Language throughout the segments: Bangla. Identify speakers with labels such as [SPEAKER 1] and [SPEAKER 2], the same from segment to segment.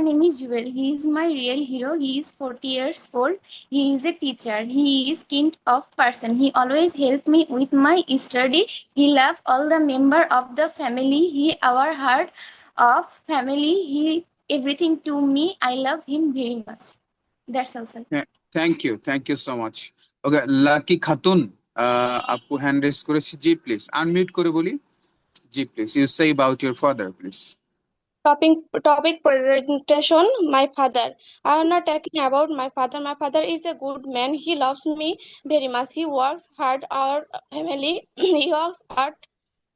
[SPEAKER 1] name is Jewel. He is my real hero. He is 40 years old. He is a teacher. He is kind of person. He always help me with my study. He love all the member of the family. He our heart of family. He everything to me. I love him very much. That's all, sir.
[SPEAKER 2] Thank you so much. Okay, Lucky Khatun, আপু হ্যান্ড রেজ করেছি। জি প্লিজ আনমিউট করে বলি। জি please you say about your father please.
[SPEAKER 3] Topic presentation. My father. I am not talking about my father. My father is a good man. He loves me very much. He works hard our family.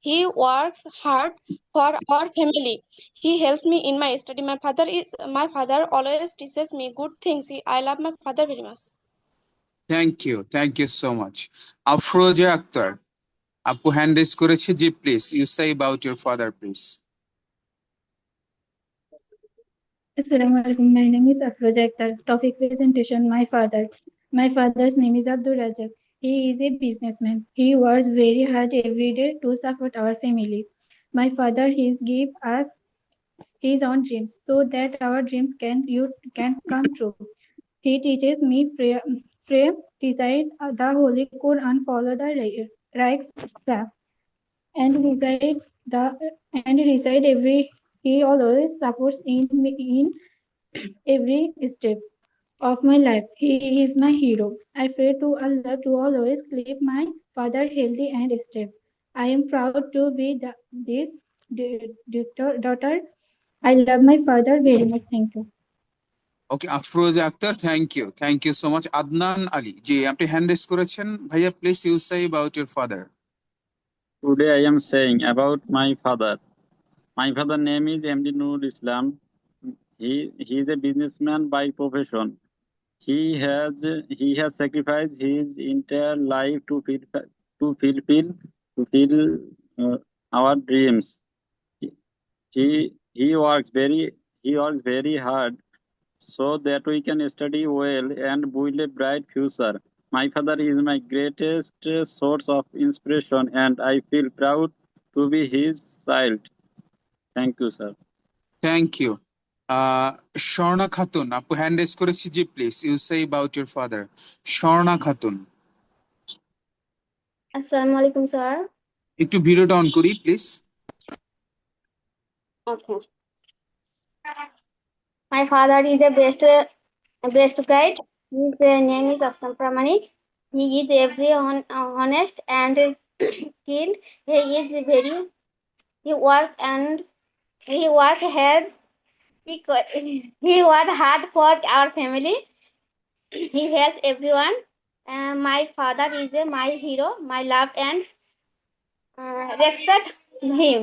[SPEAKER 3] He works hard for our family. He helps me in my study. My father always teaches me good things. I love my father very much.
[SPEAKER 2] Thank you so much. Afroza Akter, আপু হ্যান্ড রেজ করেছে। জি please you say about your father please.
[SPEAKER 4] Assalamu alaikum. My name is Afroja Akhtar. Topic presentation. My father. My father's name is Abdul Razak. He is a businessman. He works very hard every day to support our family. My father give us his own dreams so that our dreams can come true. He teaches me pray, recite the Holy Quran, follow the right path, and recite every. He always supports me in every step of my life. He is my hero. I pray to Allah to always keep my father healthy and stable. I am proud to be this daughter. I love my father very much. Thank you.
[SPEAKER 2] Okay Afroza Akter, thank you so much. Adnan Ali, জি আপনি হ্যান্ড রেজ করেছেন ভাইয়া, please you say about your father.
[SPEAKER 5] Today I am saying about my father. My father name is MD Nur Islam. He is a businessman by profession. He has sacrificed his entire life to fulfill our dreams. He works very hard so that we can study well and build a bright future. My father is my greatest source of inspiration, and I feel proud to be his child. Thank you, sir.
[SPEAKER 2] Thank you. Swarna Khatun, আপু হ্যান্ড রেজ করেছি। জি please you say about your father. Swarna Khatun,
[SPEAKER 6] Assalamu alaikum, sir.
[SPEAKER 2] একটু ভিডিওটা অন করি please.
[SPEAKER 6] Okay. My father is a best guide. His name is Aslam Pramanik. He is very honest and skilled. He works hard. He works hard for our family. He helps everyone. My father is my hero. My love and respect him.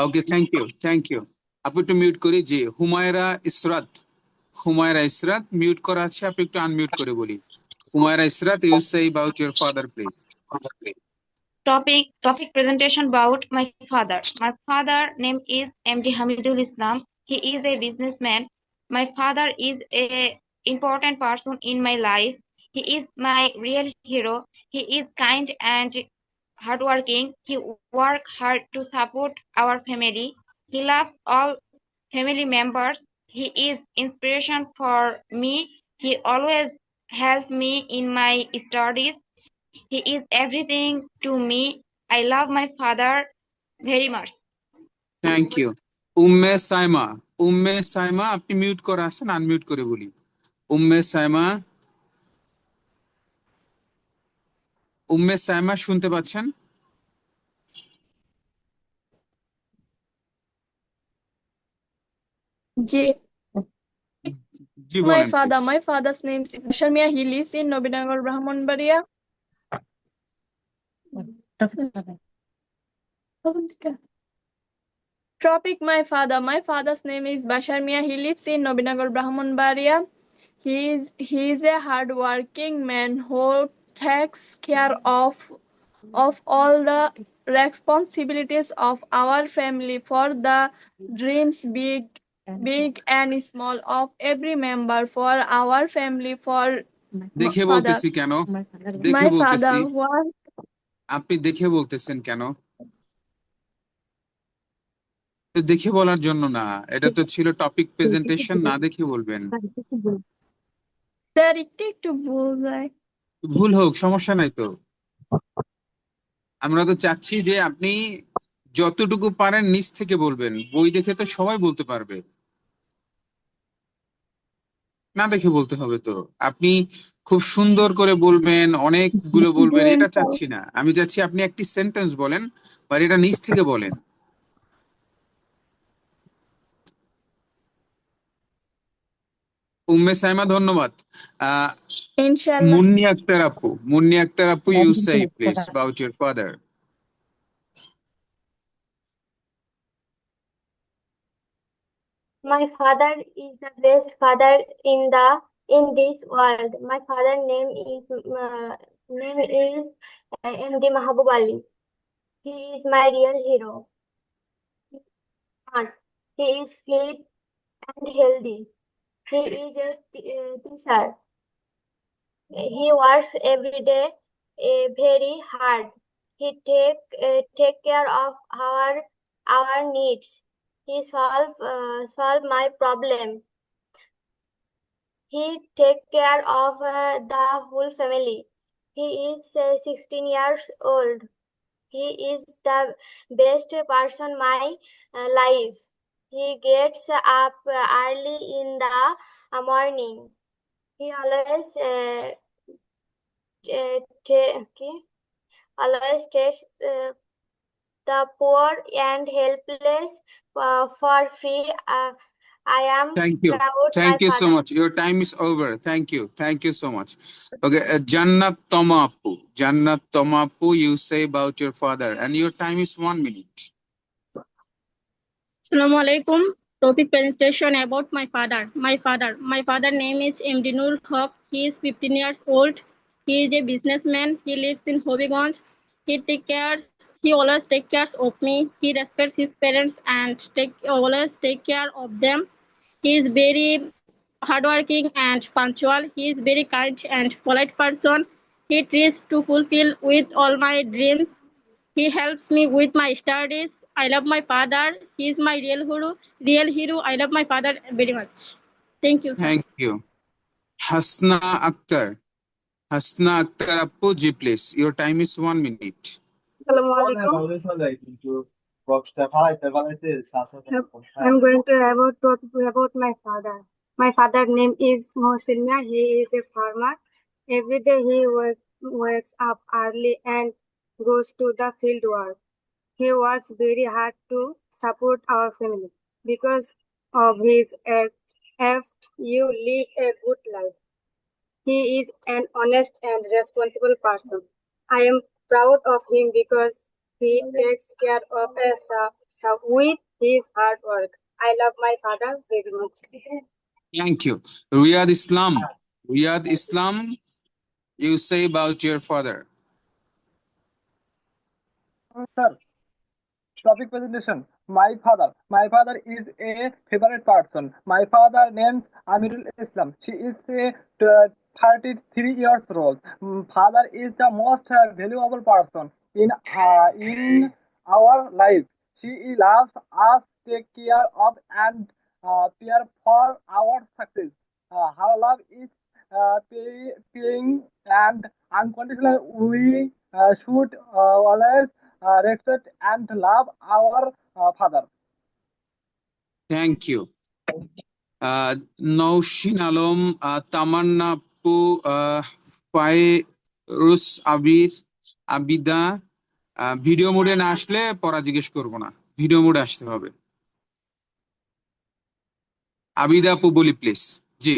[SPEAKER 2] Okay, thank you. আপু একটু মিউট করি। জি হুমায়রা ইসরাত মিউট করা আছে, আপনি একটু আনমিউট করে বলি। Humaira Israt, you say about your father please.
[SPEAKER 7] Topic presentation about my father. My father name is MD Hamidul Islam. He is a businessman. My father is a important person in my life. He is my real hero. He is kind and hardworking. He works hard to support our family. He loves all family members. He is inspiration for me. He always helps me in my studies. He is everything to me. I love my father very much.
[SPEAKER 2] Thank you. Umme Saima আপনি মিউট করা আছেন, আনমিউট করে বলি। উম্মে সাইমা শুনতে পাচ্ছেন?
[SPEAKER 8] জি।
[SPEAKER 2] জি বলেন।
[SPEAKER 8] My father's name is Bashar Mia. He lives in Nobinagar, Brahmanbaria. Topic my father. My father's name is Bashar Mia. He lives in Nobinagar, Brahmanbaria. He is a hard-working man who takes care of all the responsibilities of our family for the dreams big and small of every member for our family for
[SPEAKER 2] দেখে
[SPEAKER 8] father.
[SPEAKER 2] বলতেছি কেন?
[SPEAKER 8] My father was
[SPEAKER 2] আপনি দেখে বলতেছেন কেন? তো দেখে বলার জন্য না, এটা তো ছিল টপিক প্রেজেন্টেশন, না দেখে বলবেন।
[SPEAKER 8] স্যার একটু একটু ভুল যায়।
[SPEAKER 2] ভুল হোক, সমস্যা নাই তো। আমরা তো চাচ্ছি যে আপনি যতটুকু পারেন নিচ থেকে বলবেন, বই দেখে তো সবাই বলতে পারবে, না দেখে বলতে হবে তো। আপনি খুব সুন্দর করে বলবেন, অনেকগুলো বলবেন, এটা চাচ্ছি না। আমি চাচ্ছি আপনি একটি সেন্টেন্স বলেন, বা এটা নিচ থেকে বলেন। উম্মে সাইমা, ধন্যবাদ।
[SPEAKER 8] ইনশাল্লাহ।
[SPEAKER 2] মুন্নি আক্তার আপু, you say please about your father.
[SPEAKER 6] My father is the best father in this world. My father name is MD Mahabub Ali. He is my real hero. Smart. He is fit and healthy. He is a teacher. He works every day very hard. He take care of our needs. He solve my problem. He take care of the whole family. He is 16 years old. He is the best person my life. He gets up early in the morning. He always always takes the poor and helpless for free. I am
[SPEAKER 2] Thank you.
[SPEAKER 6] proud
[SPEAKER 2] Thank
[SPEAKER 6] my
[SPEAKER 2] you so
[SPEAKER 6] father.
[SPEAKER 2] much. Your time is over. Thank you. Thank you so much. Okay, Jannat Tomapu. Jannat Tomapu, you say about your father, and your time is 1 minute.
[SPEAKER 3] Assalamu alaikum. Topic presentation about my father. My father name is MD Nur Haq. He is 15 years old. He is a businessman. He lives in Hobiganj. He always take care of me. He respects his parents and always take care of them. He is very hardworking and punctual. He is very kind and polite person. He tries to fulfill with all my dreams. He helps me with my studies. I love my father. He is my real hero. I love my father very much. Thank you, sir.
[SPEAKER 2] Thank you. Hasna Akhtar. Hasna Akhtar Appu, G please. Your time is 1 minute.
[SPEAKER 6] Assalamu alaikum. I'm going to talk about my father. My father name is Mohsin Mia. He is a farmer. Every day he wakes up early and goes to the field work. He works very hard to support our family. Because of his effort, you live a good life. He is an honest and responsible person. I am proud of him because he takes care of us with his hard work. I love my father very much.
[SPEAKER 2] Thank you. Riyad Islam. Riyad Islam, you say about your father.
[SPEAKER 9] Sir, topic presentation. My father is a favorite person. My father named Amirul Islam. She is a 33 years old. Father is the most valuable person in our life. She loves us, take care of, and care for our success. Her love is paying and unconditional. We should always respect and love our father.
[SPEAKER 2] Thank you. Naushin Alom, Tamanna Pu, Fairuz Abir, Abida, video মোডে না আসলে পড়া জিজ্ঞেস করবো না, ভিডিও মোডে আসতে হবে। আবিদা আপু বলি please. G.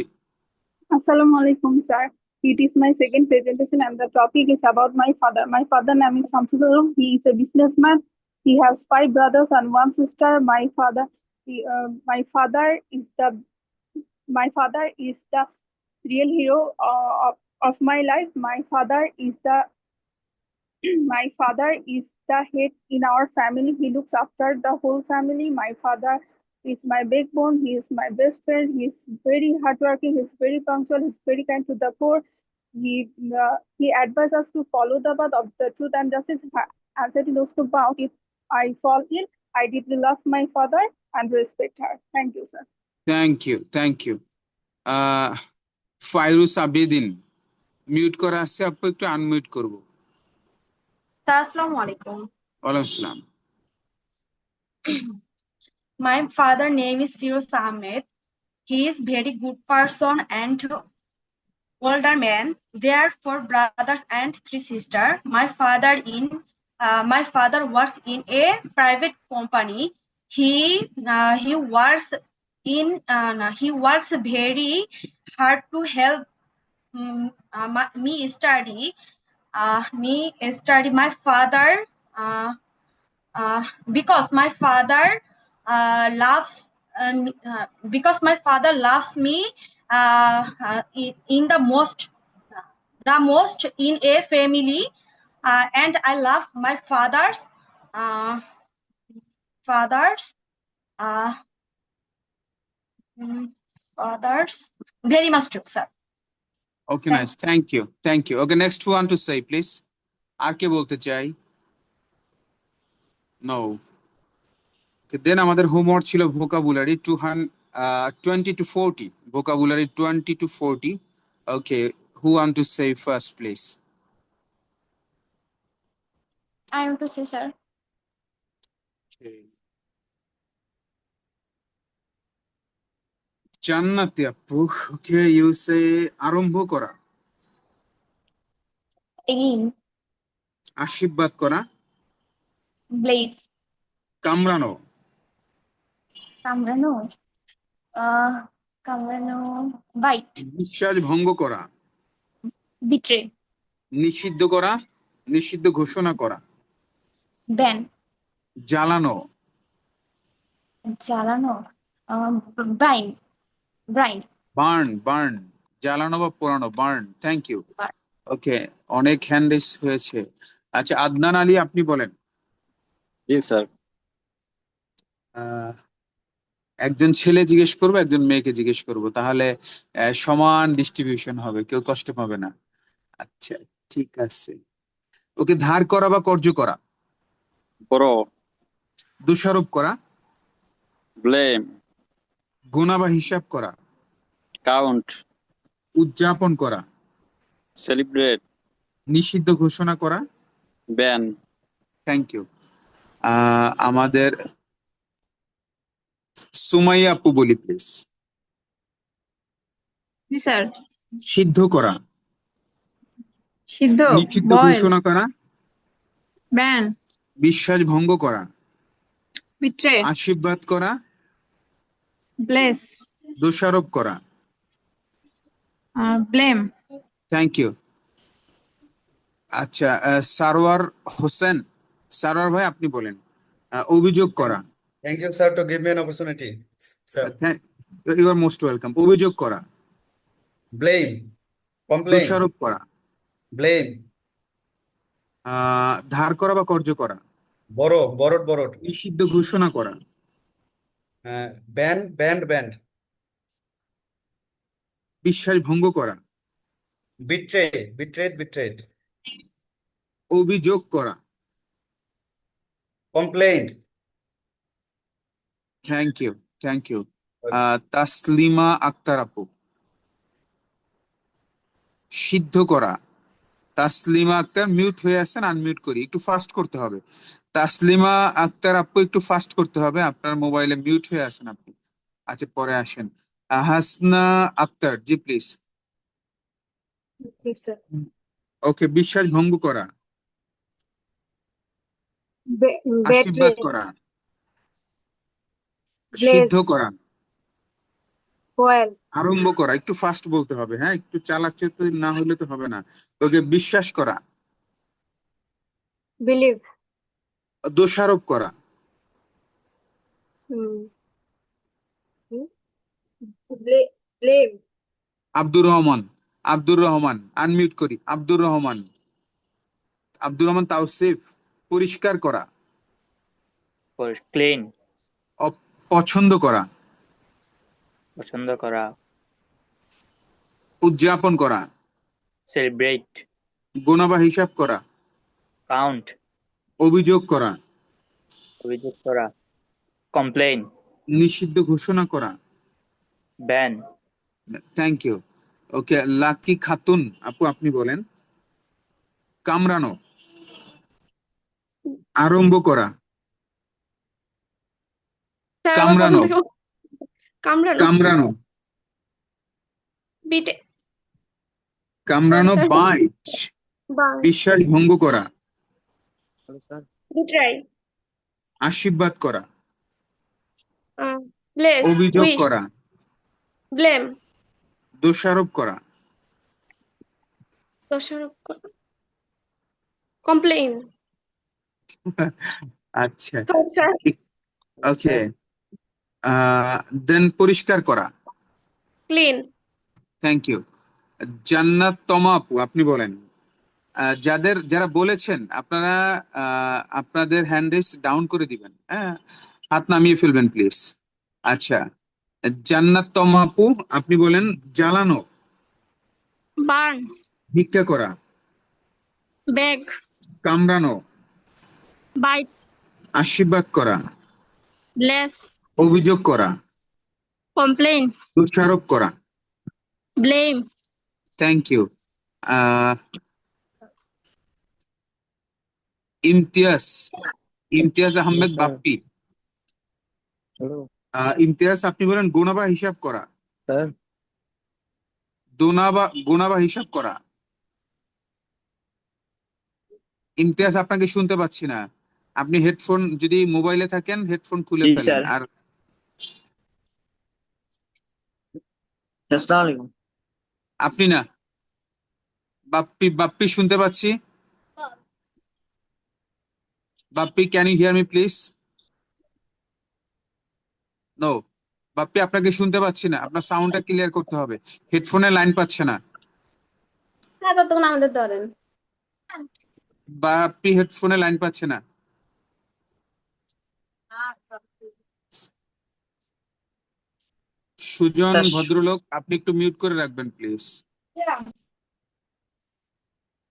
[SPEAKER 10] Assalamu alaikum, sir. It is my second presentation and the topic is about my father. My father name is Samsul Ulum. He is a businessman. He has 5 brothers and 1 sister. My father is the real hero of my life. My father is the head in our family. He looks after the whole family. My father is my backbone. He is my best friend. He is very hardworking. He is very punctual. He is very kind to the poor. He advises us to follow the path of the truth and justice. As it knows to bound, if I fall ill, I deeply love my father and respect her. Thank you, sir.
[SPEAKER 2] Thank you Fairuz Abedin mute করা আছে, আপু একটু আনমিউট করব।
[SPEAKER 11] Sir, Assalamu alaikum.
[SPEAKER 2] ওয়ালাইকুম আসসালাম।
[SPEAKER 11] My father name is Firoz Ahmed. He is very good person and older man. There are 4 brothers and 3 sisters. My father works in a private company. He works very hard to help me study. My father because my father loves me in the most in a family, and I love my fathers uh, uh, very much too, sir.
[SPEAKER 2] Okay nice, thank you. Okay, next one to say please. আর কে বলতে চাই? নো। দেন আমাদের হোমওয়ার্ক ছিল vocabulary 20 to 40, vocabulary 20 to 40। Okay, who want to say first please?
[SPEAKER 1] I want to say, sir.
[SPEAKER 2] জান্নাতি আপু, ওকে, ইউ সে আরম্ভ করা,
[SPEAKER 1] Again,
[SPEAKER 2] আশীর্বাদ করা,
[SPEAKER 1] blaze,
[SPEAKER 2] কামড়ানো,
[SPEAKER 1] kamrano, kamrano, bite,
[SPEAKER 2] বিশ্বাস ভঙ্গ করা,
[SPEAKER 1] betray,
[SPEAKER 2] নিষিদ্ধ করা, নিষিদ্ধ ঘোষণা করা,
[SPEAKER 1] ban,
[SPEAKER 2] জ্বালানো,
[SPEAKER 1] jalano, brine,
[SPEAKER 2] বার্ন, জ্বালানো বা পোড়ানো, বার্ন। Thank you. ওকে, অনেক হ্যান্ড রেজ হয়েছে। আচ্ছা, আদনান আলী, আপনি বলেন।
[SPEAKER 5] জি স্যার।
[SPEAKER 2] একজন ছেলে জিজ্ঞেস করবো, একজন মেয়েকে জিজ্ঞেস করবো, তাহলে সমান ডিস্ট্রিবিউশন হবে, কেউ কষ্ট পাবে না। আচ্ছা, ঠিক আছে। ওকে, ধার করা বা কর্য করা,
[SPEAKER 5] বড়,
[SPEAKER 2] দোষারোপ করা,
[SPEAKER 5] ব্লেম,
[SPEAKER 2] গোনা বা হিসাব করা,
[SPEAKER 5] কাউন্ট,
[SPEAKER 2] উদযাপন করা,
[SPEAKER 5] সেলিব্রেট,
[SPEAKER 2] নিষিদ্ধ ঘোষণা করা,
[SPEAKER 5] ব্যান।
[SPEAKER 2] Thank you. আমাদের সুমাইয়া আপু বলি প্লিজ।
[SPEAKER 12] জি স্যার।
[SPEAKER 2] সিদ্ধ করা,
[SPEAKER 12] সিদ্ধ,
[SPEAKER 2] নিষিদ্ধ
[SPEAKER 12] বয়েল,
[SPEAKER 2] ঘোষণা করা,
[SPEAKER 12] ব্যান,
[SPEAKER 2] বিশ্বাস ভঙ্গ করা,
[SPEAKER 12] বিট্রে,
[SPEAKER 2] আশীর্বাদ করা,
[SPEAKER 12] ব্লেস,
[SPEAKER 2] দোষারোপ করা।
[SPEAKER 12] ব্লেম।
[SPEAKER 2] Thank you. আচ্ছা, সারোয়ার হোসেন, সারোয়ার ভাই আপনি বলেন। অভিযোগ করা।
[SPEAKER 13] Thank you, sir, to give me an opportunity, sir.
[SPEAKER 2] You are most welcome. অভিযোগ করা,
[SPEAKER 13] Blame, complain,
[SPEAKER 2] দোষারোপ করা,
[SPEAKER 13] blame,
[SPEAKER 2] ধার করা বা কর্য করা,
[SPEAKER 13] borrowed,
[SPEAKER 2] নিষিদ্ধ ঘোষণা করা,
[SPEAKER 13] banned,
[SPEAKER 2] বিশ্বাস ভঙ্গ করা,
[SPEAKER 13] betrayed,
[SPEAKER 2] অভিযোগ করা।
[SPEAKER 13] complained.
[SPEAKER 2] Thank you. Taslima Akter আপু, সিদ্ধ করা। তাসলিমা আক্তার মিউট হয়ে আছেন, আনমিউট করি, একটু ফাস্ট করতে হবে। তাসলিমা আক্তার আপু একটু ফাস্ট করতে হবে, আপনার মোবাইলে মিউট হয়ে আছেন আপনি। আচ্ছা, পরে আসেন। হাসনা আক্তার জি প্লিজ। ওকে, বিশ্বাস ভঙ্গ করা, আশীর্বাদ করা, সিদ্ধ করা, আরম্ভ করা। একটু ফাস্ট বলতে হবে, হ্যাঁ, একটু চালাচ্ছে তো, না হলে তো হবে না। ওকে, বিশ্বাস করা,
[SPEAKER 14] বিলিভ,
[SPEAKER 2] দোষারোপ করা,
[SPEAKER 14] ব্লেম,
[SPEAKER 2] আব্দুর রহমান আনমিউট করি। আব্দুর রহমান তাওসিফ, পরিষ্কার করা,
[SPEAKER 15] ক্লিন,
[SPEAKER 2] পছন্দ করা,
[SPEAKER 15] পছন্দ করা,
[SPEAKER 2] উদযাপন করা,
[SPEAKER 15] সেলিব্রেট,
[SPEAKER 2] গোনা বা হিসাব করা,
[SPEAKER 15] কাউন্ট,
[SPEAKER 2] অভিযোগ করা,
[SPEAKER 15] অভিযোগ করা, complain,
[SPEAKER 2] নিষিদ্ধ ঘোষণা করা।
[SPEAKER 15] ban,
[SPEAKER 2] thank you. Okay, Lucky Khatun আপু আপনি বলেন। কামড়ানো, আরম্ভ করা।
[SPEAKER 3] স্যার আবার প্রথম
[SPEAKER 2] কামড়ানো,
[SPEAKER 3] থেকে কামড়ানো,
[SPEAKER 2] কামড়ানো,
[SPEAKER 3] বিটে, সরি
[SPEAKER 2] কামড়ানো,
[SPEAKER 3] স্যার,
[SPEAKER 2] বাইট,
[SPEAKER 3] বাং,
[SPEAKER 2] বিশ্বাস ভঙ্গ করা,
[SPEAKER 3] বিট্রাই,
[SPEAKER 2] আশীর্বাদ করা,
[SPEAKER 3] ব্লেস,
[SPEAKER 2] অভিযোগ
[SPEAKER 3] উইশ,
[SPEAKER 2] করা,
[SPEAKER 3] ব্লেম,
[SPEAKER 2] দোষারোপ করা।
[SPEAKER 3] দোষারোপ করা, কমপ্লেইন,
[SPEAKER 2] আচ্ছা,
[SPEAKER 3] সরি স্যার,
[SPEAKER 2] ওকে। দেন পরিষ্কার করা।
[SPEAKER 3] Clean,
[SPEAKER 2] thank you. Jannat Toma আপু আপনি বলেন। যারা বলেছেন আপনারা আপনাদের হ্যান্ড রেস ডাউন করে দিবেন, হ্যাঁ, হাত নামিয়ে ফেলবেন প্লিজ। আচ্ছা, জান্নাত তমা আপু আপনি বলেন। জ্বালানো,
[SPEAKER 3] বার্ন,
[SPEAKER 2] ভিক্ষা করা,
[SPEAKER 3] বেগ,
[SPEAKER 2] কামড়ানো,
[SPEAKER 3] বাইট,
[SPEAKER 2] আশীর্বাদ করা,
[SPEAKER 3] ব্লেস,
[SPEAKER 2] অভিযোগ করা,
[SPEAKER 3] কমপ্লেইন,
[SPEAKER 2] দোষারোপ করা।
[SPEAKER 3] Blame,
[SPEAKER 2] thank you. Imtiaz, Imtiaz Ahmed Bappi. Imtiaz আপনি বলেন গোনা বা হিসাব করা। গোনা বা হিসাব করা। ইমতিয়াজ আপনাকে শুনতে পাচ্ছি না। আপনি হেডফোন, যদি মোবাইলে থাকেন হেডফোন খুলে
[SPEAKER 16] জি
[SPEAKER 2] ফেলেন।
[SPEAKER 16] স্যার।
[SPEAKER 2] আর
[SPEAKER 16] আসসালামু আলাইকুম।
[SPEAKER 2] আপনি না, বাপ্পি, বাপ্পি শুনতে পাচ্ছি। Bappi, can you hear me please? No, Bappi আপনাকে শুনতে পাচ্ছি না। আপনার সাউন্ডটা ক্লিয়ার করতে হবে। হেডফোনে লাইন পাচ্ছে না।
[SPEAKER 6] হ্যাঁ ততক্ষণ আমাদের ধরেন।
[SPEAKER 2] বাপ্পি হেডফোনে লাইন পাচ্ছে না। সুজন ভদ্রলোক আপনি একটু মিউট করে রাখবেন প্লিজ।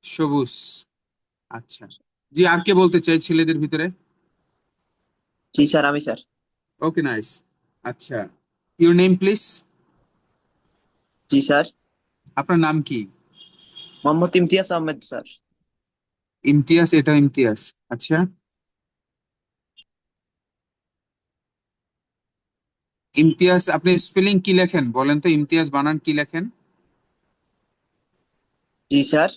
[SPEAKER 2] সবুজ, আচ্ছা জি। আর কে বলতে চাই ছেলেদের ভিতরে?
[SPEAKER 16] জি স্যার, আমি স্যার।
[SPEAKER 2] ওকে, নাইস। আচ্ছা, ইউর নেম প্লিজ?
[SPEAKER 16] জি স্যার।
[SPEAKER 2] আপনার নাম কি?
[SPEAKER 16] মোহাম্মদ ইমতিয়াজ আহমেদ স্যার।
[SPEAKER 2] ইমতিয়াজ, এটা ইমতিয়াজ। আচ্ছা, ইমতিয়াজ আপনি স্পেলিং কি লেখেন বলেন তো? ইমতিয়াজ বানান কি লেখেন?
[SPEAKER 16] জি স্যার।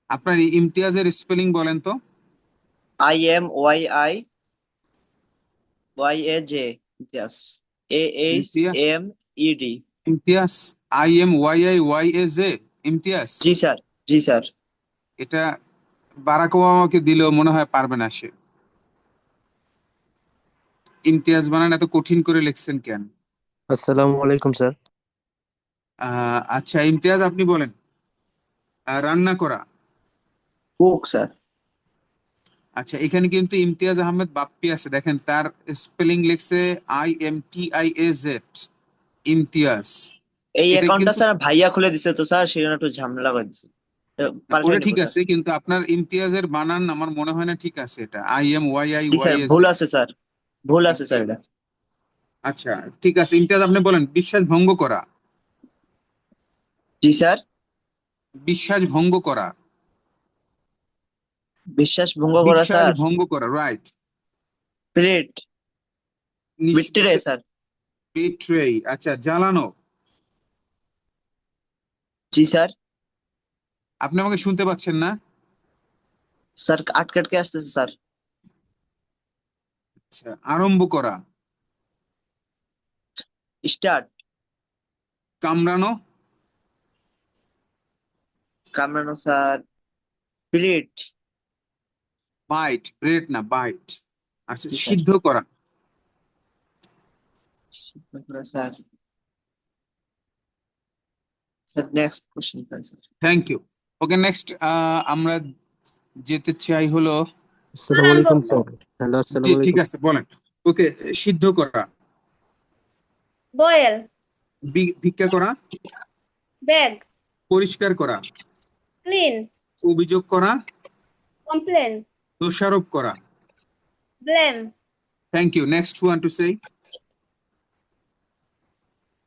[SPEAKER 2] আপনার ইমতিয়াজের স্পেলিং বলেন তো?
[SPEAKER 16] IMYIYAJ Imtiaz,
[SPEAKER 2] Imtiaz,
[SPEAKER 16] AHMED।
[SPEAKER 2] Imtiaz, IMYIYAJ, Imtiaz.
[SPEAKER 16] জি স্যার। জি স্যার।
[SPEAKER 2] এটা বারাক ওবামাকে দিলেও মনে হয় পারবে না সে। ইমতিয়াজ বানান এত কঠিন করে লিখছেন কেন?
[SPEAKER 17] আসসালামু আলাইকুম স্যার।
[SPEAKER 2] আচ্ছা ইমতিয়াজ আপনি বলেন। রান্না করা।
[SPEAKER 16] Cook sir.
[SPEAKER 2] আচ্ছা, এখানে কিন্তু ইমতিয়াজ আহমেদ বাপ্পি আছে, দেখেন তার স্পেলিং লিখছে IMTIAZ, ইমতিয়াজ।
[SPEAKER 16] এই
[SPEAKER 2] এটা
[SPEAKER 16] অ্যাকাউন্টটা
[SPEAKER 2] কিন্তু
[SPEAKER 16] স্যার ভাইয়া খুলে দিছে তো স্যার, সেই জন্য একটু ঝামেলা করে দিছে। পাল্টে
[SPEAKER 2] ওটা
[SPEAKER 16] নিব
[SPEAKER 2] ঠিক
[SPEAKER 16] স্যার।
[SPEAKER 2] আছে, কিন্তু আপনার ইমতিয়াজের বানান আমার মনে হয় না ঠিক আছে। এটা
[SPEAKER 16] জি স্যার,
[SPEAKER 2] IMYIYAZ,
[SPEAKER 16] ভুল আছে স্যার, ভুল আছে স্যার এটা।
[SPEAKER 2] ইমতিয়াজ। আচ্ছা ঠিক আছে, ইমতিয়াজ আপনি বলেন। বিশ্বাস ভঙ্গ করা।
[SPEAKER 16] জি স্যার।
[SPEAKER 2] বিশ্বাস ভঙ্গ করা।
[SPEAKER 16] বিশ্বাস ভঙ্গ করা
[SPEAKER 2] বিশ্বাস
[SPEAKER 16] স্যার।
[SPEAKER 2] ভঙ্গ করা, right.
[SPEAKER 16] Plate, betray sir.
[SPEAKER 2] Betray. আচ্ছা, জ্বালানো।
[SPEAKER 16] জি স্যার।
[SPEAKER 2] আপনি আমাকে শুনতে পাচ্ছেন না?
[SPEAKER 16] স্যার আটকে আটকে আসতেছে স্যার।
[SPEAKER 2] আচ্ছা, আরম্ভ করা।
[SPEAKER 16] স্টার্ট।
[SPEAKER 2] কামড়ানো।
[SPEAKER 16] কামড়ানো স্যার। প্লেট।
[SPEAKER 2] বাইট, ব্রেড না, বাইট। আচ্ছা,
[SPEAKER 16] জি স্যার।
[SPEAKER 2] সিদ্ধ করা।
[SPEAKER 16] Sir, sir next question sir.
[SPEAKER 2] Thank you. Okay, next আমরা যেতে চাই হলো।
[SPEAKER 17] আসসালামু আলাইকুম স্যার। হ্যালো,
[SPEAKER 2] জি
[SPEAKER 17] আসসালামু
[SPEAKER 2] ঠিক
[SPEAKER 17] আলাইকুম।
[SPEAKER 2] আছে, বলেন। ওকে, সিদ্ধ করা।
[SPEAKER 6] বয়েল,
[SPEAKER 2] ভিক্ষা করা।
[SPEAKER 6] বেগ,
[SPEAKER 2] পরিষ্কার করা।
[SPEAKER 6] ক্লিন,
[SPEAKER 2] অভিযোগ করা।
[SPEAKER 6] কমপ্লেন,
[SPEAKER 2] দোষারোপ করা।
[SPEAKER 6] Blame,
[SPEAKER 2] Thank you. Next, who want to say?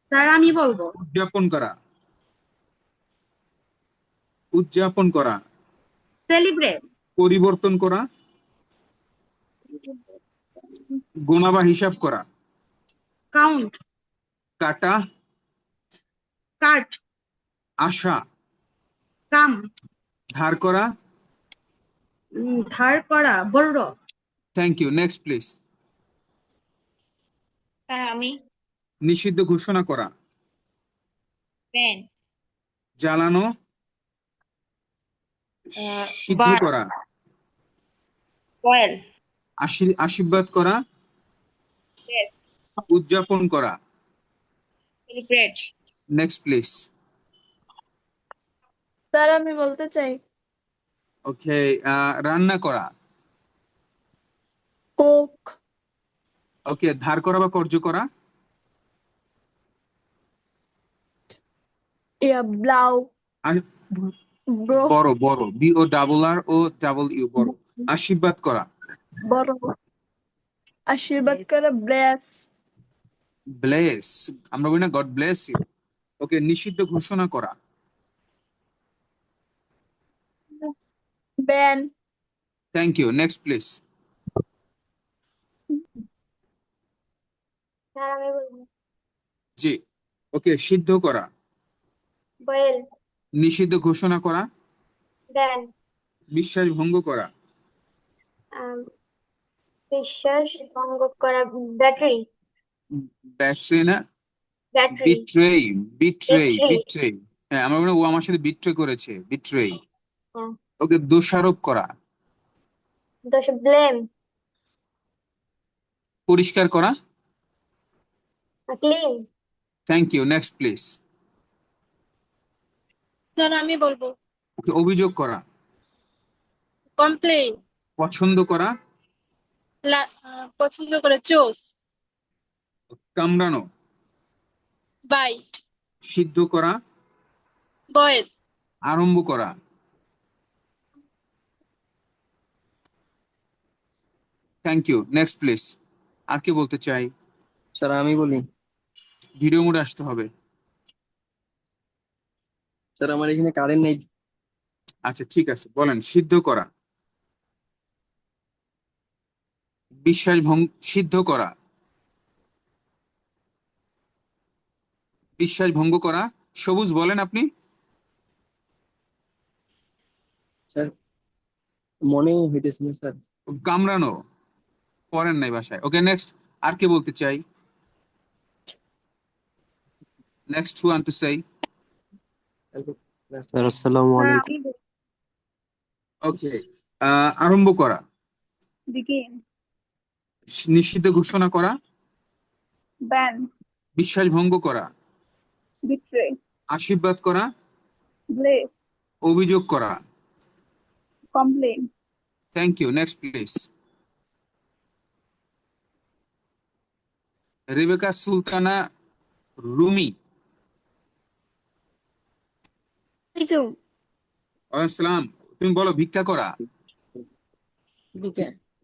[SPEAKER 11] Sir আমি বলবো
[SPEAKER 2] উদযাপন করা। উদযাপন করা।
[SPEAKER 11] সেলিব্রেট,
[SPEAKER 2] পরিবর্তন করা। গোনা বা হিসাব করা।
[SPEAKER 11] কাউন্ট,
[SPEAKER 2] কাটা।
[SPEAKER 11] কাট,
[SPEAKER 2] আশা।
[SPEAKER 11] কাম,
[SPEAKER 2] ধার করা।
[SPEAKER 11] ধার করা, borrow,
[SPEAKER 2] Thank you. Next, please.
[SPEAKER 7] Sir আমি
[SPEAKER 2] নিষিদ্ধ ঘোষণা করা।
[SPEAKER 7] ব্যান,
[SPEAKER 2] জ্বালানো। সিদ্ধ
[SPEAKER 7] বার,
[SPEAKER 2] করা।
[SPEAKER 7] বয়েল,
[SPEAKER 2] আশীর্বাদ করা।
[SPEAKER 7] ব্লেস,
[SPEAKER 2] উদযাপন করা।
[SPEAKER 7] Celebrate,
[SPEAKER 2] Next, please.
[SPEAKER 8] স্যার আমি বলতে চাই
[SPEAKER 2] Okay. রান্না করা।
[SPEAKER 8] কোক,
[SPEAKER 2] ওকে, ধার করা বা কর্য করা।
[SPEAKER 8] ব্লাউ,
[SPEAKER 2] আ-
[SPEAKER 8] ব্রো,
[SPEAKER 2] বড় বড়, BORR ও WU বড়। আশীর্বাদ করা।
[SPEAKER 8] বড়, আশীর্বাদ করা, ব্লেস,
[SPEAKER 2] ব্লেস, আমরা বলি না গড ব্লেস ইউ। ওকে, নিষিদ্ধ ঘোষণা করা।
[SPEAKER 8] Ban,
[SPEAKER 2] thank you. Next please.
[SPEAKER 6] Sir আমি বলবো
[SPEAKER 2] জি। ওকে, সিদ্ধ করা।
[SPEAKER 6] বয়েল,
[SPEAKER 2] নিষিদ্ধ ঘোষণা করা।
[SPEAKER 6] ব্যান,
[SPEAKER 2] বিশ্বাস ভঙ্গ করা।
[SPEAKER 6] বিশ্বাস ভঙ্গ করা, ব্যাটারি,
[SPEAKER 2] ব্যাটরি না,
[SPEAKER 6] ব্যাটারি,
[SPEAKER 2] বিট্রেই। বিট্রেই
[SPEAKER 6] Betray.
[SPEAKER 2] বিট্রেই হ্যাঁ, আমার মনে হয় ও আমার সাথে বিট্রে করেছে, বিট্রেই।
[SPEAKER 6] হ্যাঁ,
[SPEAKER 2] ওকে, দোষারোপ করা।
[SPEAKER 6] দোষ, ব্লেম,
[SPEAKER 2] পরিষ্কার করা।
[SPEAKER 6] Clean,
[SPEAKER 2] thank you. Next please.
[SPEAKER 3] Sir আমি বলবো
[SPEAKER 2] ওকে, অভিযোগ করা।
[SPEAKER 3] কমপ্লেন,
[SPEAKER 2] পছন্দ করা।
[SPEAKER 3] পছন্দ করে চোস,
[SPEAKER 2] কামড়ানো।
[SPEAKER 3] বাইট,
[SPEAKER 2] সিদ্ধ করা।
[SPEAKER 3] বয়েল,
[SPEAKER 2] আরম্ভ করা। Thank you. Next please. আর কি বলতে চাই?
[SPEAKER 17] স্যার আমি বলি।
[SPEAKER 2] ভিডিও মোডে আসতে হবে।
[SPEAKER 17] স্যার আমার এখানে কারেন্ট নেই।
[SPEAKER 2] আচ্ছা ঠিক আছে, বলেন। সিদ্ধ করা। বিশ্বাস ভঙ্গ, সিদ্ধ করা। বিশ্বাস ভঙ্গ করা। সবুজ বলেন আপনি।
[SPEAKER 17] স্যার মনে হইতেছে না স্যার।
[SPEAKER 2] কামড়ানো। পড়েন নাই বাসায়। ওকে, নেক্সট। আর কি বলতে চাই? Next, who want to say?
[SPEAKER 17] Sir আসসালামু আলাইকুম।
[SPEAKER 2] ওকে, আরম্ভ করা।
[SPEAKER 10] begin,
[SPEAKER 2] নিষিদ্ধ ঘোষণা করা।
[SPEAKER 10] ban,
[SPEAKER 2] বিশ্বাস ভঙ্গ করা।
[SPEAKER 10] betray,
[SPEAKER 2] আশীর্বাদ করা।
[SPEAKER 10] bless,
[SPEAKER 2] অভিযোগ করা।
[SPEAKER 10] complain,
[SPEAKER 2] thank you. Next please. Rebeka Sultana Rumi. ওয়ালাইকুম আসসালাম। তুমি বলো, ভিক্ষা করা।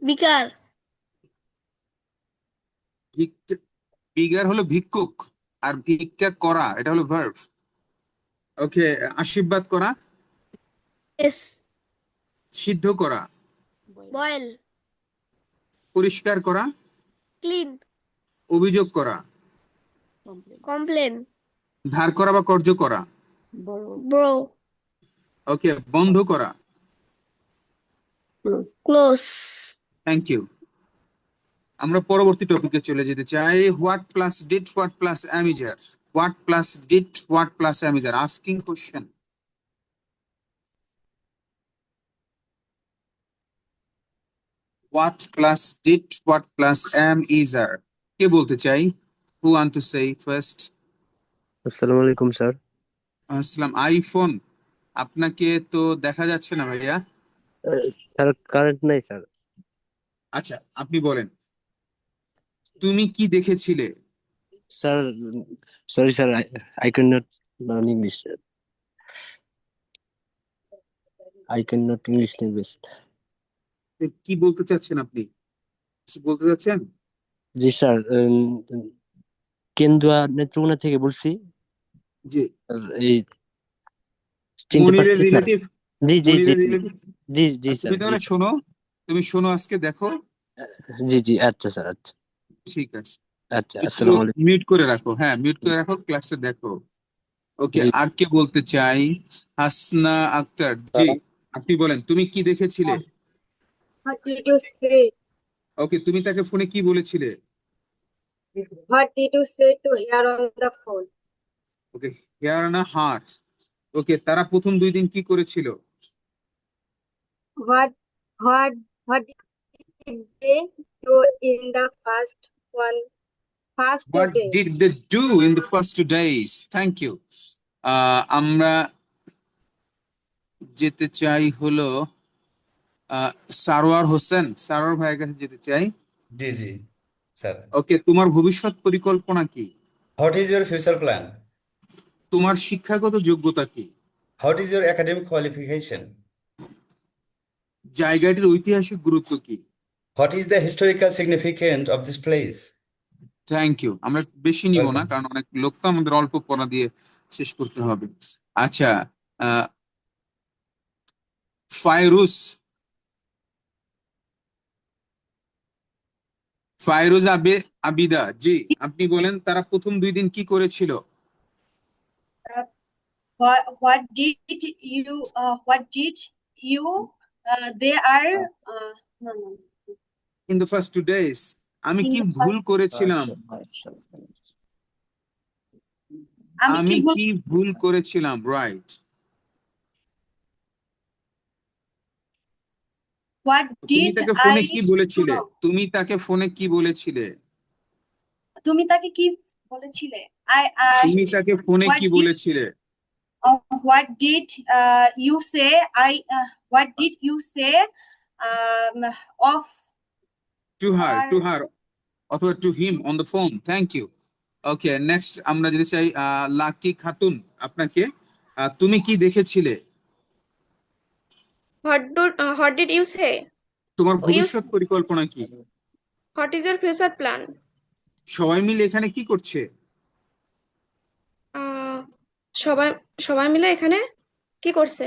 [SPEAKER 6] বিকার,
[SPEAKER 2] বিগার হলো ভিক্ষুক, আর ভিক্ষা করা এটা হলো ভার্ব। ওকে, আশীর্বাদ করা।
[SPEAKER 6] এস,
[SPEAKER 2] সিদ্ধ করা।
[SPEAKER 6] বয়েল,
[SPEAKER 2] পরিষ্কার করা।
[SPEAKER 6] ক্লিন,
[SPEAKER 2] অভিযোগ করা।
[SPEAKER 6] কমপ্লেন,
[SPEAKER 2] ধার করা বা কর্য করা।
[SPEAKER 6] ব্রো,
[SPEAKER 2] ওকে, বন্ধ করা।
[SPEAKER 6] Close,
[SPEAKER 2] thank you. আমরা পরবর্তী টপিকে চলে যেতে চাই। What plus did, what plus amuser. What plus did, what plus amuser. Asking question. What plus did, what plus amuser. কে বলতে চাই? Who want to say first?
[SPEAKER 17] আসসালামু আলাইকুম স্যার।
[SPEAKER 2] আসসালাম। আইফোন, আপনাকে তো দেখা যাচ্ছে না ভাইয়া।
[SPEAKER 17] স্যার কারেন্ট নাই স্যার।
[SPEAKER 2] আচ্ছা, আপনি বলেন, তুমি কি দেখেছিলে?
[SPEAKER 17] Sir sorry sir, I can not learn English sir. I can not English language.
[SPEAKER 2] কি বলতে চাচ্ছেন আপনি? কিছু বলতে চাচ্ছেন?
[SPEAKER 17] জি স্যার, কেন্দুয়া নেত্রকোনা থেকে বলছি।
[SPEAKER 2] জি,
[SPEAKER 17] এই চিনতে
[SPEAKER 2] মনিরের
[SPEAKER 17] পারছেন স্যার?
[SPEAKER 2] রিলেটিভ।
[SPEAKER 17] জি জি জি
[SPEAKER 2] মনিরের
[SPEAKER 17] জি
[SPEAKER 2] রিলেটিভ।
[SPEAKER 17] জি জি
[SPEAKER 2] তুমি
[SPEAKER 17] স্যার, জি
[SPEAKER 2] তাহলে
[SPEAKER 17] স্যার।
[SPEAKER 2] শোনো, তুমি শোনো আজকে দেখো।
[SPEAKER 17] জি জি, আচ্ছা স্যার, আচ্ছা
[SPEAKER 2] ঠিক আছে,
[SPEAKER 17] আচ্ছা,
[SPEAKER 2] একটু
[SPEAKER 17] আসসালামু আলাইকুম।
[SPEAKER 2] মিউট করে রাখো, হ্যাঁ মিউট করে রাখো, ক্লাসটা দেখো। ওকে,
[SPEAKER 17] জি
[SPEAKER 2] আর কে বলতে চাই? হাসনা আক্তার, জি আপনি বলেন তুমি কি দেখেছিলে?
[SPEAKER 14] What did you say?
[SPEAKER 2] ওকে, তুমি তাকে ফোনে কি বলেছিলে?
[SPEAKER 14] What did you say to her on the phone?
[SPEAKER 2] Okay, hear না হার্ট। ওকে, তারা প্রথম 2 দিন কি করেছিল?
[SPEAKER 14] What what did they do in the first 2
[SPEAKER 2] What
[SPEAKER 14] days?
[SPEAKER 2] did they do in the first 2 days? Thank you. আমরা যেতে চাই হলো সারোয়ার হোসেন, সারোয়ার ভাইয়ের কাছে যেতে চাই।
[SPEAKER 13] জি জি স্যার।
[SPEAKER 2] ওকে, তোমার ভবিষ্যৎ পরিকল্পনা কি?
[SPEAKER 13] What is your future plan?
[SPEAKER 2] তোমার শিক্ষাগত যোগ্যতা কি?
[SPEAKER 13] What is your academic qualification?
[SPEAKER 2] জায়গাটির ঐতিহাসিক গুরুত্ব কি?
[SPEAKER 13] What is the historical significance of this place?
[SPEAKER 2] Thank you. আমরা বেশি নিব না,
[SPEAKER 13] Welcome.
[SPEAKER 2] কারণ অনেক লোক তো, আমাদের অল্প পড়া দিয়ে শেষ করতে হবে। আচ্ছা, ফায়রুজ, ফায়রুজ আবিদা, জি আপনি বলেন তারা প্রথম 2 দিন কি করেছিল?
[SPEAKER 11] What did you they are no no
[SPEAKER 2] in the first 2 days, আমি
[SPEAKER 11] in
[SPEAKER 2] কি
[SPEAKER 11] the
[SPEAKER 2] ভুল
[SPEAKER 11] first
[SPEAKER 2] করেছিলাম? আমি কি ভুল করেছিলাম, রাইট।
[SPEAKER 11] what
[SPEAKER 2] তুমি
[SPEAKER 11] did
[SPEAKER 2] তাকে ফোনে
[SPEAKER 11] I
[SPEAKER 2] কি
[SPEAKER 11] do
[SPEAKER 2] বলেছিলে?
[SPEAKER 11] wrong?
[SPEAKER 2] তুমি তাকে ফোনে কি বলেছিলে?
[SPEAKER 11] তুমি তাকে কি বলেছিলে? I
[SPEAKER 2] তুমি তাকে ফোনে
[SPEAKER 11] what
[SPEAKER 2] কি
[SPEAKER 11] did
[SPEAKER 2] বলেছিলে?
[SPEAKER 11] what did you say? What did you say of
[SPEAKER 2] to her,
[SPEAKER 11] her?
[SPEAKER 2] To her অথবা to him on the phone. Thank you. Okay, next আমরা যেতে চাই লাকি খাতুন, আপনাকে। তুমি কি দেখেছিলে?
[SPEAKER 3] What did you say?
[SPEAKER 2] তোমার
[SPEAKER 3] You
[SPEAKER 2] ভবিষ্যৎ পরিকল্পনা কি?
[SPEAKER 3] What is your future plan?
[SPEAKER 2] সবাই মিলে এখানে কি করছে?
[SPEAKER 3] আহ, সবাই সবাই মিলে এখানে কি করছে?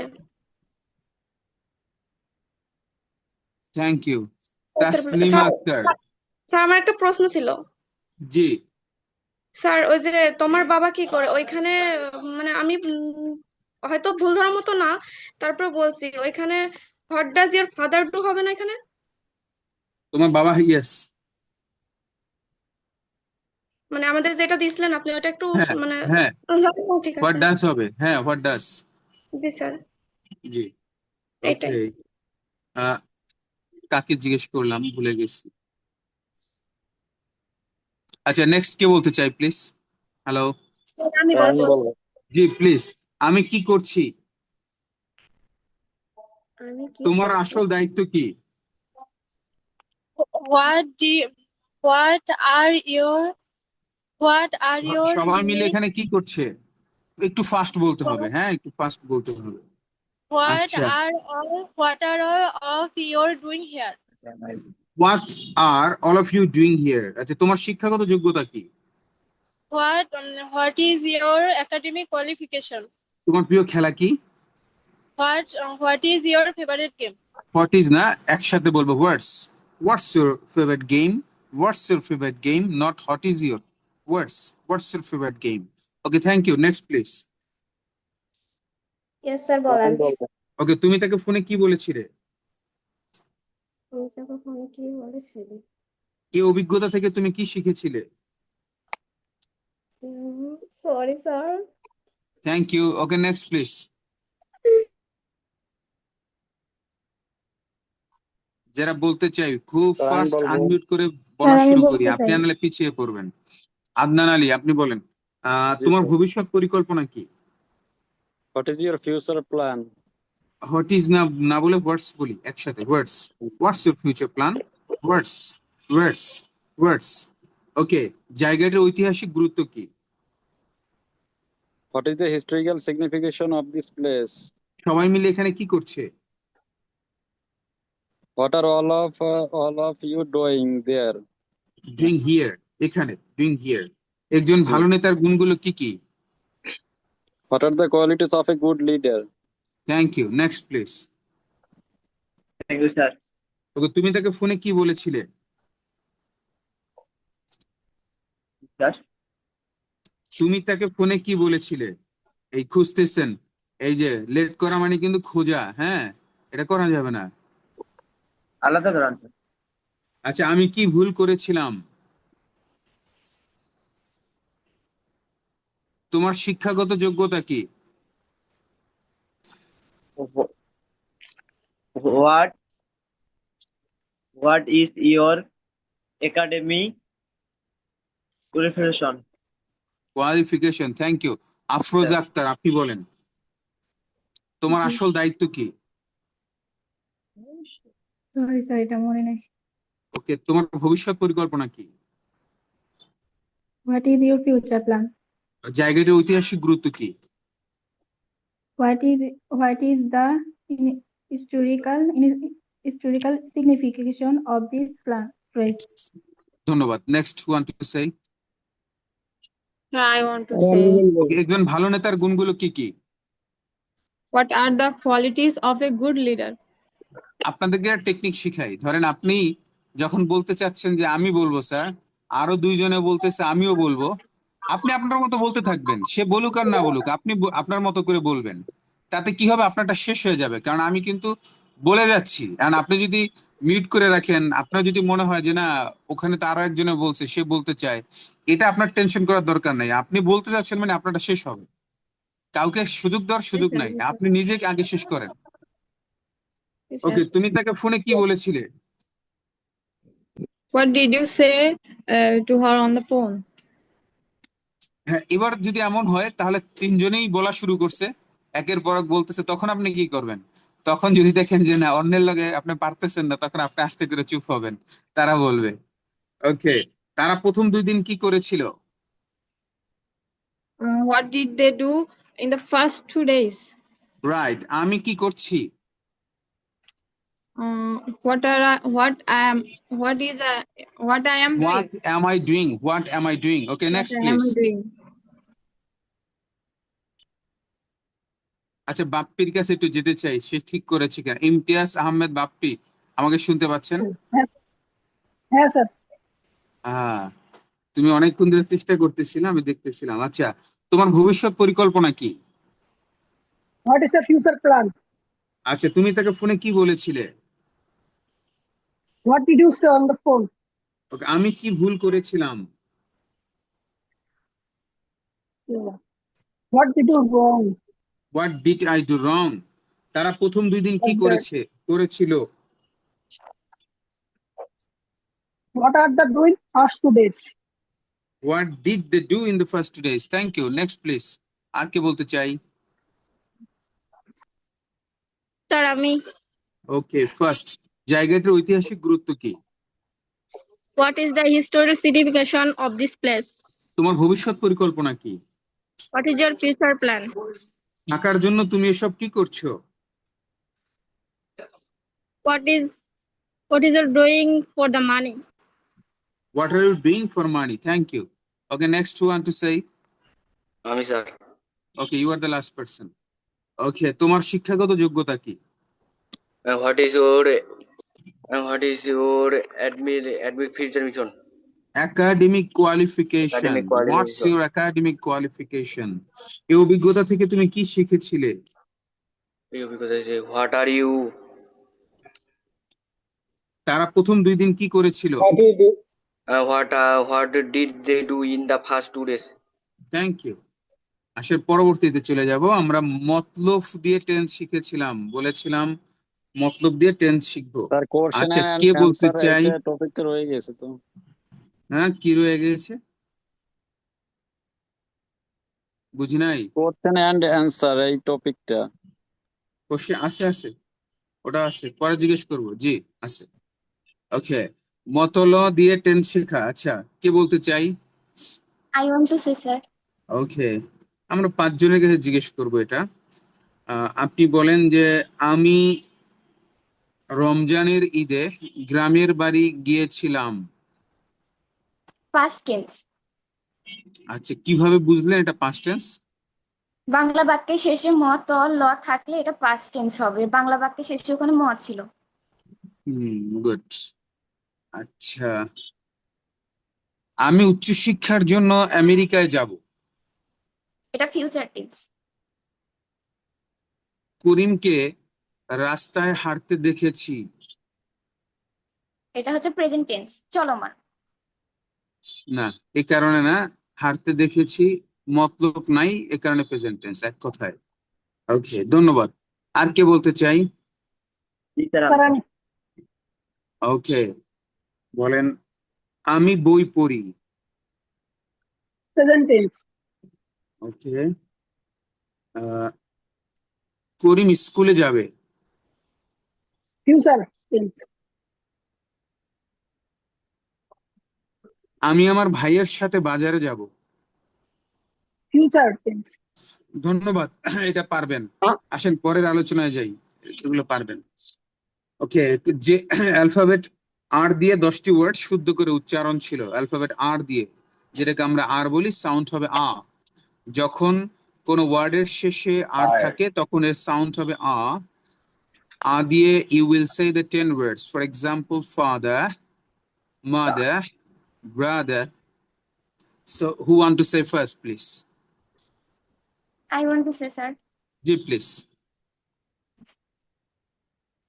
[SPEAKER 2] Thank you.
[SPEAKER 3] উত্তর বলে-
[SPEAKER 2] তাসলিমা
[SPEAKER 3] স্যার
[SPEAKER 2] আক্তার,
[SPEAKER 3] স্যার, আমার একটা প্রশ্ন ছিল।
[SPEAKER 2] জি
[SPEAKER 3] স্যার, ওই যে তোমার বাবা কি করে ওইখানে, মানে আমি হয়তো ভুল ধরার মতো না, তারপর বলছি ওইখানে what does your father do হবে না এখানে?
[SPEAKER 2] তোমার বাবা, ইয়েস,
[SPEAKER 3] মানে আমাদের যেটা দিয়েছিলেন আপনি, ওটা একটু
[SPEAKER 2] হ্যাঁ
[SPEAKER 3] মানে
[SPEAKER 2] হ্যাঁ,
[SPEAKER 3] ঠিক
[SPEAKER 2] হোয়াট
[SPEAKER 3] আছে।
[SPEAKER 2] ডাস হবে, হ্যাঁ হোয়াট ডাস,
[SPEAKER 3] জি স্যার,
[SPEAKER 2] জি
[SPEAKER 3] এইটাই।
[SPEAKER 2] ওকে। কাকে জিজ্ঞেস করলাম, ভুলে গেছি। আচ্ছা, নেক্সট কে বলতে চাই প্লিজ? হ্যালো,
[SPEAKER 3] আমি বলবো।
[SPEAKER 2] জি প্লিজ। আমি কি করছি?
[SPEAKER 3] আমি কি
[SPEAKER 2] তোমার
[SPEAKER 3] করছি?
[SPEAKER 2] আসল দায়িত্ব কি?
[SPEAKER 3] What are your
[SPEAKER 2] সবাই মিলে এখানে কি করছে? একটু ফাস্ট বলতে হবে, হ্যাঁ একটু ফাস্ট বলতে হবে। আচ্ছা,
[SPEAKER 3] what are all of your doing here?
[SPEAKER 2] What are all of you doing here. আচ্ছা, তোমার শিক্ষাগত যোগ্যতা কি?
[SPEAKER 3] What is your academic qualification?
[SPEAKER 2] তোমার প্রিয় খেলা কি?
[SPEAKER 3] What is your favorite game?
[SPEAKER 2] What is না, একসাথে বলবো what's. What's your favourite game? What's your favourite game, not what is your. What's your favourite game. Okay, thank you. Next please.
[SPEAKER 3] Yes sir, বলেন।
[SPEAKER 2] ওকে, তুমি তাকে ফোনে কি বলেছিলে?
[SPEAKER 3] আমি তাকে ফোনে কি বলেছিলাম?
[SPEAKER 2] এই অভিজ্ঞতা থেকে তুমি কি শিখেছিলে?
[SPEAKER 3] Sorry sir.
[SPEAKER 2] Thank you. Okay, next please. যারা বলতে চাই খুব
[SPEAKER 5] স্যার আমি
[SPEAKER 2] ফাস্ট
[SPEAKER 5] বলবো।
[SPEAKER 2] আনমিউট করে বলা
[SPEAKER 4] স্যার, আমি
[SPEAKER 2] শুরু করি,
[SPEAKER 4] বলতে
[SPEAKER 2] আপনি
[SPEAKER 4] চাই।
[SPEAKER 2] আনলে পিছিয়ে পড়বেন। আদনান আলী, আপনি বলেন
[SPEAKER 5] জি
[SPEAKER 2] তোমার
[SPEAKER 5] স্যার।
[SPEAKER 2] ভবিষ্যৎ পরিকল্পনা কি?
[SPEAKER 5] What is your future plan?
[SPEAKER 2] What is না, না বলে হোয়াটস বলি একসাথে, what's. What's your future plan? What's, what's, what's. Okay, জায়গাটির ঐতিহাসিক গুরুত্ব কি?
[SPEAKER 5] What is the historical signification of this place?
[SPEAKER 2] সবাই মিলে এখানে কি করছে?
[SPEAKER 5] What are all of you doing there?
[SPEAKER 2] Doing here, এখানে ডুইং হিয়ার। একজন ভালো নেতার গুণগুলো কি কি?
[SPEAKER 5] What are the qualities of a good leader?
[SPEAKER 2] Thank you, next please.
[SPEAKER 16] Thank you sir.
[SPEAKER 2] Okay, তুমি তাকে ফোনে কি বলেছিলে?
[SPEAKER 16] স্যার
[SPEAKER 2] তুমি তাকে ফোনে কি বলেছিলে? এই খুঁজতেছেন, এই যে লেট করা মানে কিন্তু খোঁজা, হ্যাঁ, এটা করা যাবে না।
[SPEAKER 16] আলাদা করান স্যার।
[SPEAKER 2] আচ্ছা, আমি কি ভুল করেছিলাম? তোমার শিক্ষাগত যোগ্যতা কি?
[SPEAKER 16] What what is your academy qualification?
[SPEAKER 2] Qualification, thank you. Afroza Akter, আপনি বলেন তোমার আসল দায়িত্ব কি?
[SPEAKER 4] সরি স্যার, এটা মনে নাই।
[SPEAKER 2] ওকে, তোমার ভবিষ্যৎ পরিকল্পনা কি?
[SPEAKER 4] What is your future plan?
[SPEAKER 2] জায়গাটির ঐতিহাসিক গুরুত্ব কি?
[SPEAKER 4] What is the historical signification of this place?
[SPEAKER 2] ধন্যবাদ। Next, one to say.
[SPEAKER 12] I want to say,
[SPEAKER 2] একজন ভালো নেতার গুণগুলো কি কি?
[SPEAKER 12] what are the qualities of a good leader?
[SPEAKER 2] আপনাদেরকে টেকনিক শিখাই। ধরেন আপনি যখন বলতে চাচ্ছেন যে আমি বলবো স্যার, আরো দুইজনে বলতেছে আমিও বলবো, আপনি আপনার মতো বলতে থাকবেন, সে বলুক আর না বলুক, আপনি আপনার মতো করে বলবেন। তাতে কি হবে, আপনারটা শেষ হয়ে যাবে, কারণ আমি কিন্তু বলে যাচ্ছি। কারণ আপনি যদি মিউট করে রাখেন, আপনার যদি মনে হয় যে না ওখানে তো আরো একজনে বলছে, সে বলতে চায়, এটা আপনার টেনশন করার দরকার নাই। আপনি বলতে যাচ্ছেন মানে আপনারটা শেষ হবে, কাউকে সুযোগ দেওয়ার সুযোগ নাই, আপনি নিজেকে আগে শেষ করেন। ওকে, তুমি তাকে ফোনে কি বলেছিলে?
[SPEAKER 12] What did you say to her on the phone?
[SPEAKER 2] হ্যাঁ, এবার যদি এমন হয় তাহলে তিনজনেই বলা শুরু করছে, একের পর এক বলতেছে, তখন আপনি কি করবেন? তখন যদি দেখেন যে না অন্যের লগে আপনি পারতেছেন না, তখন আপনি আস্তে করে চুপ হবেন, তারা বলবে। ওকে, তারা প্রথম 2 দিন কি করেছিল?
[SPEAKER 12] What did they do in the first 2 days?
[SPEAKER 2] Right, আমি কি করছি?
[SPEAKER 12] What I am
[SPEAKER 2] what
[SPEAKER 12] doing?
[SPEAKER 2] Am I doing, what am I doing. Okay,
[SPEAKER 12] What
[SPEAKER 2] next
[SPEAKER 12] am
[SPEAKER 2] please.
[SPEAKER 12] I doing?
[SPEAKER 2] আচ্ছা, বাপ্পির কাছে একটু যেতে চাই, সে ঠিক করেছে কিনা। ইমতিয়াজ আহমেদ বাপ্পি, আমাকে শুনতে পাচ্ছেন?
[SPEAKER 9] হ্যাঁ স্যার।
[SPEAKER 2] হ্যাঁ, তুমি অনেকক্ষণ ধরে চেষ্টা করতেছিলে, আমি দেখতেছিলাম। আচ্ছা, তোমার ভবিষ্যৎ পরিকল্পনা কি?
[SPEAKER 9] What is the future plan?
[SPEAKER 2] আচ্ছা, তুমি তাকে ফোনে কি বলেছিলে?
[SPEAKER 9] What did you say on the phone?
[SPEAKER 2] Okay, আমি কি ভুল করেছিলাম?
[SPEAKER 9] What did you wrong?
[SPEAKER 2] What did I do wrong? তারা প্রথম 2 দিন কি করেছিল?
[SPEAKER 9] What are the doing first 2 days?
[SPEAKER 2] What did they do in the first days? Thank you, next please. আর কে বলতে চাই?
[SPEAKER 3] স্যার আমি।
[SPEAKER 2] ওকে, ফার্স্ট, জায়গাটির ঐতিহাসিক গুরুত্ব কি?
[SPEAKER 3] What is the historic signification of this place?
[SPEAKER 2] তোমার ভবিষ্যৎ পরিকল্পনা কি?
[SPEAKER 3] What is your future plan?
[SPEAKER 2] টাকার জন্য তুমি এসব কি করছো?
[SPEAKER 3] What is your doing for the money?
[SPEAKER 2] What are you doing for money? Thank you. Okay, next one to say.
[SPEAKER 18] আমি sir.
[SPEAKER 2] Okay, you are the last person. Okay, তোমার শিক্ষাগত যোগ্যতা কি?
[SPEAKER 18] What is your admit future mission?
[SPEAKER 2] Academic qualification. What's your academic qualification? এই অভিজ্ঞতা থেকে তুমি কি শিখেছিলে?
[SPEAKER 18] এই অভিজ্ঞতা হোয়াট আর ইউ?
[SPEAKER 2] তারা প্রথম 2 দিন কি করেছিল?
[SPEAKER 18] What did they do in the first 2 days?
[SPEAKER 2] Thank you. আসলে পরবর্তীতে চলে যাব। আমরা মতলব দিয়ে টেন্স শিখেছিলাম, বলেছিলাম মতলব দিয়ে টেন্স শিখবো।
[SPEAKER 5] স্যার, কোশ্চেন
[SPEAKER 2] আচ্ছা,
[SPEAKER 5] এন্ড
[SPEAKER 2] কে বলতে
[SPEAKER 5] অ্যানসার
[SPEAKER 2] চাই?
[SPEAKER 5] এটা টপিকটা রয়ে গেছে তো।
[SPEAKER 2] হ্যাঁ, কি রয়ে গেছে বুঝি নাই।
[SPEAKER 5] কোশ্চেন এন্ড অ্যানসার এই টপিকটা।
[SPEAKER 2] কোশ্চেন আছে, ওটা আছে, পরে জিজ্ঞেস করবো। জি আছে। ওকে, মতল দিয়ে টেন্স শেখা। আচ্ছা, কে বলতে চাই?
[SPEAKER 1] I want to say, sir.
[SPEAKER 2] ওকে, আমরা 5 জনের কাছে জিজ্ঞেস করবো এটা। আপনি বলেন যে আমি রমজানের ঈদে গ্রামের বাড়ি গিয়েছিলাম।
[SPEAKER 1] past tense.
[SPEAKER 2] আচ্ছা, কিভাবে বুঝলেন এটা পাস্ট টেন্স?
[SPEAKER 1] বাংলা বাক্যে শেষে ম ত ল থাকলে এটা পাস্ট টেন্স হবে। বাংলা বাক্যে শেষে ওখানে ম ছিল।
[SPEAKER 2] গুড। আচ্ছা, আমি উচ্চশিক্ষার জন্য আমেরিকায় যাব।
[SPEAKER 1] এটা ফিউচার টেন্স।
[SPEAKER 2] করিমকে রাস্তায় হাঁটতে দেখেছি।
[SPEAKER 1] এটা হচ্ছে প্রেজেন্ট টেন্স, চলমান।
[SPEAKER 2] না, এ কারণে না, হাঁটতে দেখেছি মতলব নাই, এ কারণে প্রেজেন্ট টেন্স, এক কথায়। ওকে, ধন্যবাদ। আর কে বলতে চাই? ওকে, বলেন। আমি বই পড়ি।
[SPEAKER 10] Present tense.
[SPEAKER 2] ওকে। করিম স্কুলে যাবে।
[SPEAKER 10] Future tense.
[SPEAKER 2] আমি আমার ভাইয়ের সাথে বাজারে যাব।
[SPEAKER 10] Future tense.
[SPEAKER 2] ধন্যবাদ, এটা পারবেন। আসেন পরের আলোচনায় যাই, এগুলো পারবেন। ওকে, যে অ্যালফাবেট আর দিয়ে 10টি ওয়ার্ড শুদ্ধ করে উচ্চারণ ছিল, অ্যালফাবেট আর দিয়ে, যেটাকে আমরা আর বলি, সাউন্ড হবে আ। যখন কোন ওয়ার্ডের শেষে আর থাকে তখন এর সাউন্ড হবে আ। আ দিয়ে you will say the 10 words, for example father, mother, brother. So who want to say first, please?
[SPEAKER 1] I want to say, sir.
[SPEAKER 2] জি please.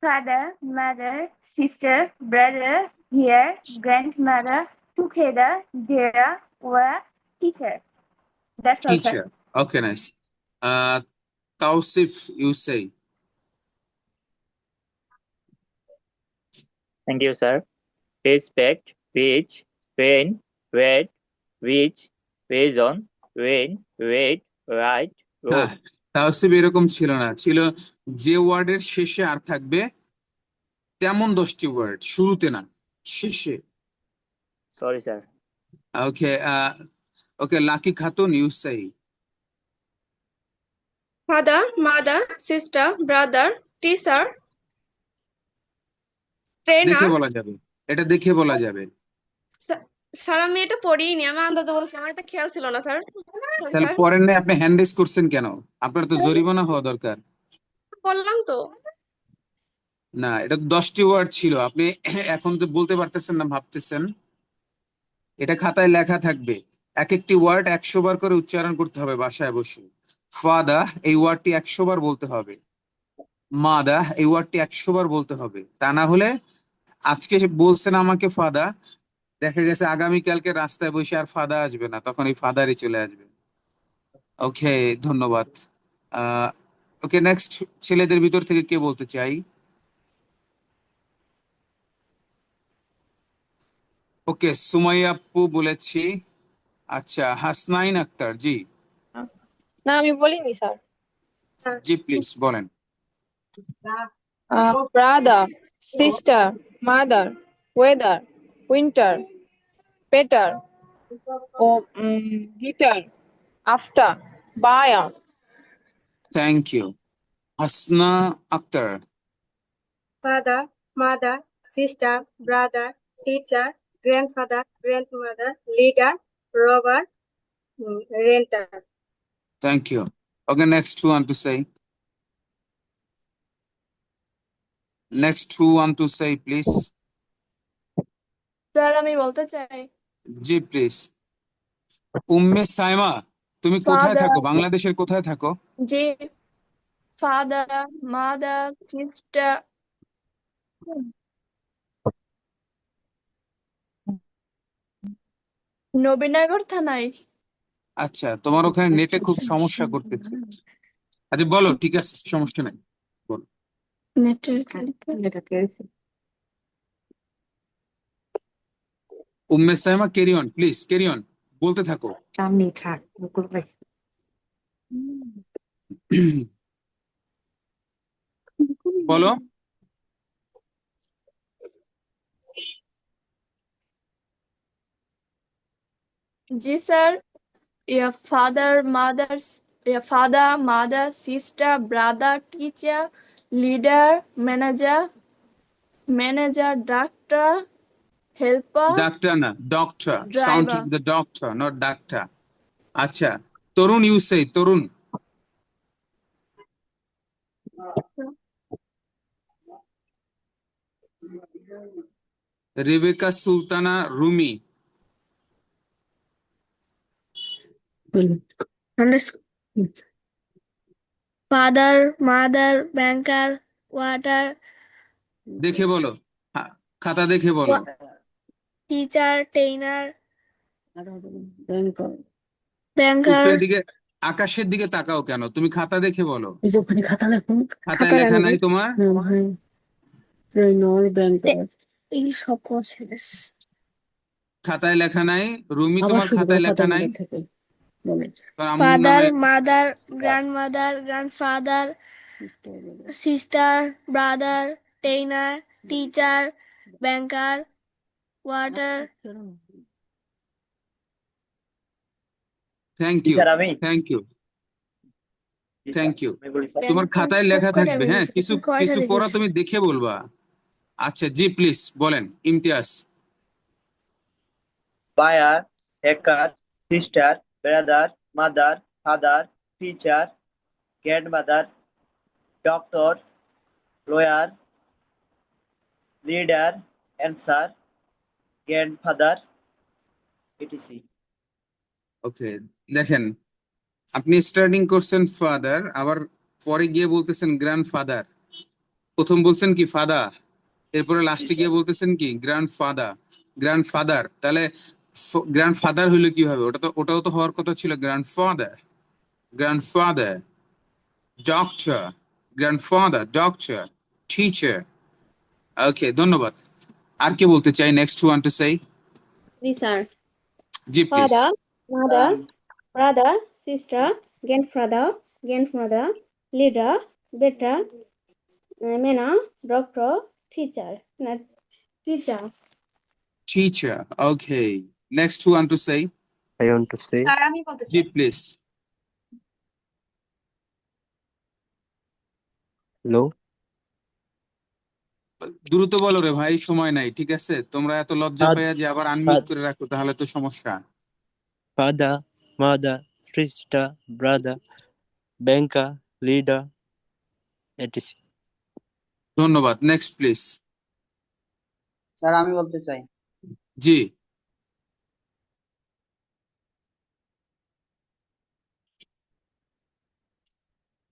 [SPEAKER 1] Father, mother, sister, brother, here, grandmother, together, there, were, teacher. That's all, sir.
[SPEAKER 2] Teacher. Okay, nice. Tausif, you say.
[SPEAKER 15] Thank you, sir. Respect, which, when, wait, which, reason, when, wait, right,
[SPEAKER 2] হ্যাঁ,
[SPEAKER 15] road.
[SPEAKER 2] তাওসিফ এরকম ছিল না, ছিল যে ওয়ার্ডের শেষে আর থাকবে তেমন 10টি ওয়ার্ড, শুরুতে না, শেষে।
[SPEAKER 15] Sorry, sir.
[SPEAKER 2] Okay, okay, Lucky Khatun, you say.
[SPEAKER 3] Father, mother, sister, brother, teacher,
[SPEAKER 2] দেখে
[SPEAKER 3] trainer.
[SPEAKER 2] বলা যাবে, এটা দেখে বলা যাবে।
[SPEAKER 3] স্যার আমি এটা পড়িনি, আমি আন্দাজে বলছি, আমার এটা খেয়াল ছিল না স্যার।
[SPEAKER 2] তাহলে পরের নেই, আপনি হ্যান্ড রেজ করছেন কেন? আপনার তো জরিমানা হওয়া দরকার।
[SPEAKER 3] বললাম তো।
[SPEAKER 2] না, এটা 10টি ওয়ার্ড ছিল, আপনি এখন তো বলতে পারতেছেন না, ভাবতেছেন। এটা খাতায় লেখা থাকবে, এক একটি ওয়ার্ড 100 বার করে উচ্চারণ করতে হবে বাসায় বসে। ফাদা, এই ওয়ার্ডটি 100 বার বলতে হবে। মাদা, এই ওয়ার্ডটি 100 বার বলতে হবে। তা না হলে আজকে বলছেন আমাকে ফাদা, দেখা গেছে আগামীকালকে রাস্তায় বসে আর ফাদা আসবে না, তখন এই ফাদারই চলে আসবে। ওকে, ধন্যবাদ। ওকে, নেক্সট, ছেলেদের ভিতর থেকে কে বলতে চাই? ওকে, সুমাইয়া আপু বলেছি। আচ্ছা, হাসনাইন আক্তার, জি।
[SPEAKER 12] না আমি বলিনি স্যার।
[SPEAKER 2] জি প্লিজ বলেন।
[SPEAKER 12] Brother, sister, mother, weather, winter, better, guitar, after, buyer.
[SPEAKER 2] Thank you. Hasna Akter.
[SPEAKER 14] Father, mother, sister, brother, teacher, grandfather, grandmother, leader, robber, renter.
[SPEAKER 2] Thank you. Okay, next, who want to say? Next, who want to say, please?
[SPEAKER 8] Sir আমি বলতে চাই।
[SPEAKER 2] জি প্লিজ। উম্মে সাইমা, তুমি কোথায় থাকো? বাংলাদেশের কোথায় থাকো?
[SPEAKER 8] জি, ফাদার, মাদার, সিস্টার, নবীনগর থানায়।
[SPEAKER 2] আচ্ছা, তোমার ওখানে নেটে খুব সমস্যা করতেছে। আচ্ছা বলো, ঠিক আছে, সমস্যা নাই, বলো। Umme Saima, carry on please, carry on, বলতে থাকো। বলো।
[SPEAKER 8] জি sir, your father, mother, sister, brother, teacher, leader, manager, doctor, helper,
[SPEAKER 2] ডাক্তার না, doctor. Sound
[SPEAKER 8] driver.
[SPEAKER 2] The doctor, not ডাক্তার। আচ্ছা, Tarun you say, Tarun. Rebeka Sultana Rumi.
[SPEAKER 19] Father, mother, banker, water,
[SPEAKER 2] দেখে বলো, খাতা দেখে বলো।
[SPEAKER 19] teacher, trainer, banker.
[SPEAKER 2] উত্তরের দিকে, আকাশের দিকে তাকাও কেন? তুমি খাতা দেখে বলো। খাতায় লেখা নাই তোমার?
[SPEAKER 19] এই সব করছে।
[SPEAKER 2] খাতায় লেখা নাই রুমি, তোমার খাতায় লেখা নাই? তোমার আম্মুর
[SPEAKER 19] Father,
[SPEAKER 2] নামে
[SPEAKER 19] mother, grandmother, grandfather, sister, brother, trainer, teacher, banker, water.
[SPEAKER 2] Thank you,
[SPEAKER 16] sir আমি
[SPEAKER 2] থ্যাংক ইউ, থ্যাংক ইউ।
[SPEAKER 16] আমি বলি স্যার
[SPEAKER 2] তোমার খাতায় লেখা থাকবে, হ্যাঁ, কিছু কিছু পড়া
[SPEAKER 19] লিখেছি?
[SPEAKER 2] তুমি দেখে বলবা। আচ্ছা জি প্লিজ বলেন Imtiaz.
[SPEAKER 16] buyer, hacker, sister, brother, mother, father, teacher, grandmother, doctor, lawyer, leader, answer, grandfather, etc.
[SPEAKER 2] ওকে, দেখেন আপনি স্টার্টিং করছেন ফাদার, আবার পরে গিয়ে বলতেছেন গ্র্যান্ডফাদার। প্রথম বলছেন কি ফাদার, এরপরে লাস্টে গিয়ে বলতেছেন কি গ্র্যান্ডফাদার, গ্র্যান্ডফাদার। তাহলে গ্র্যান্ডফাদার হইলো কিভাবে? ওটাও তো হওয়ার কথা ছিল grandfather, grandfather, doctor, grandfather, doctor, teacher. Okay, ধন্যবাদ। আর কে বলতে চাই? Next one to say.
[SPEAKER 6] Yes, sir.
[SPEAKER 2] জি please.
[SPEAKER 6] Father, mother, brother, sister, grandfather, grandmother, leader, better, manna, doctor, teacher, teacher.
[SPEAKER 2] Teacher. Okay. Next one to say.
[SPEAKER 17] I want to say.
[SPEAKER 11] Sir আমি বলতে
[SPEAKER 2] জি
[SPEAKER 11] চাই
[SPEAKER 2] প্লিজ।
[SPEAKER 17] Hello.
[SPEAKER 2] দ্রুত বলো রে ভাই, সময় নাই, ঠিক আছে? তোমরা এত লজ্জা পাইয়া যে আবার আনমিউট করে রাখো, তাহলে তো সমস্যা।
[SPEAKER 17] Father, mother, sister, brother, banker, leader, etc.
[SPEAKER 2] ধন্যবাদ। Next please.
[SPEAKER 16] স্যার আমি বলতে চাই
[SPEAKER 2] জি।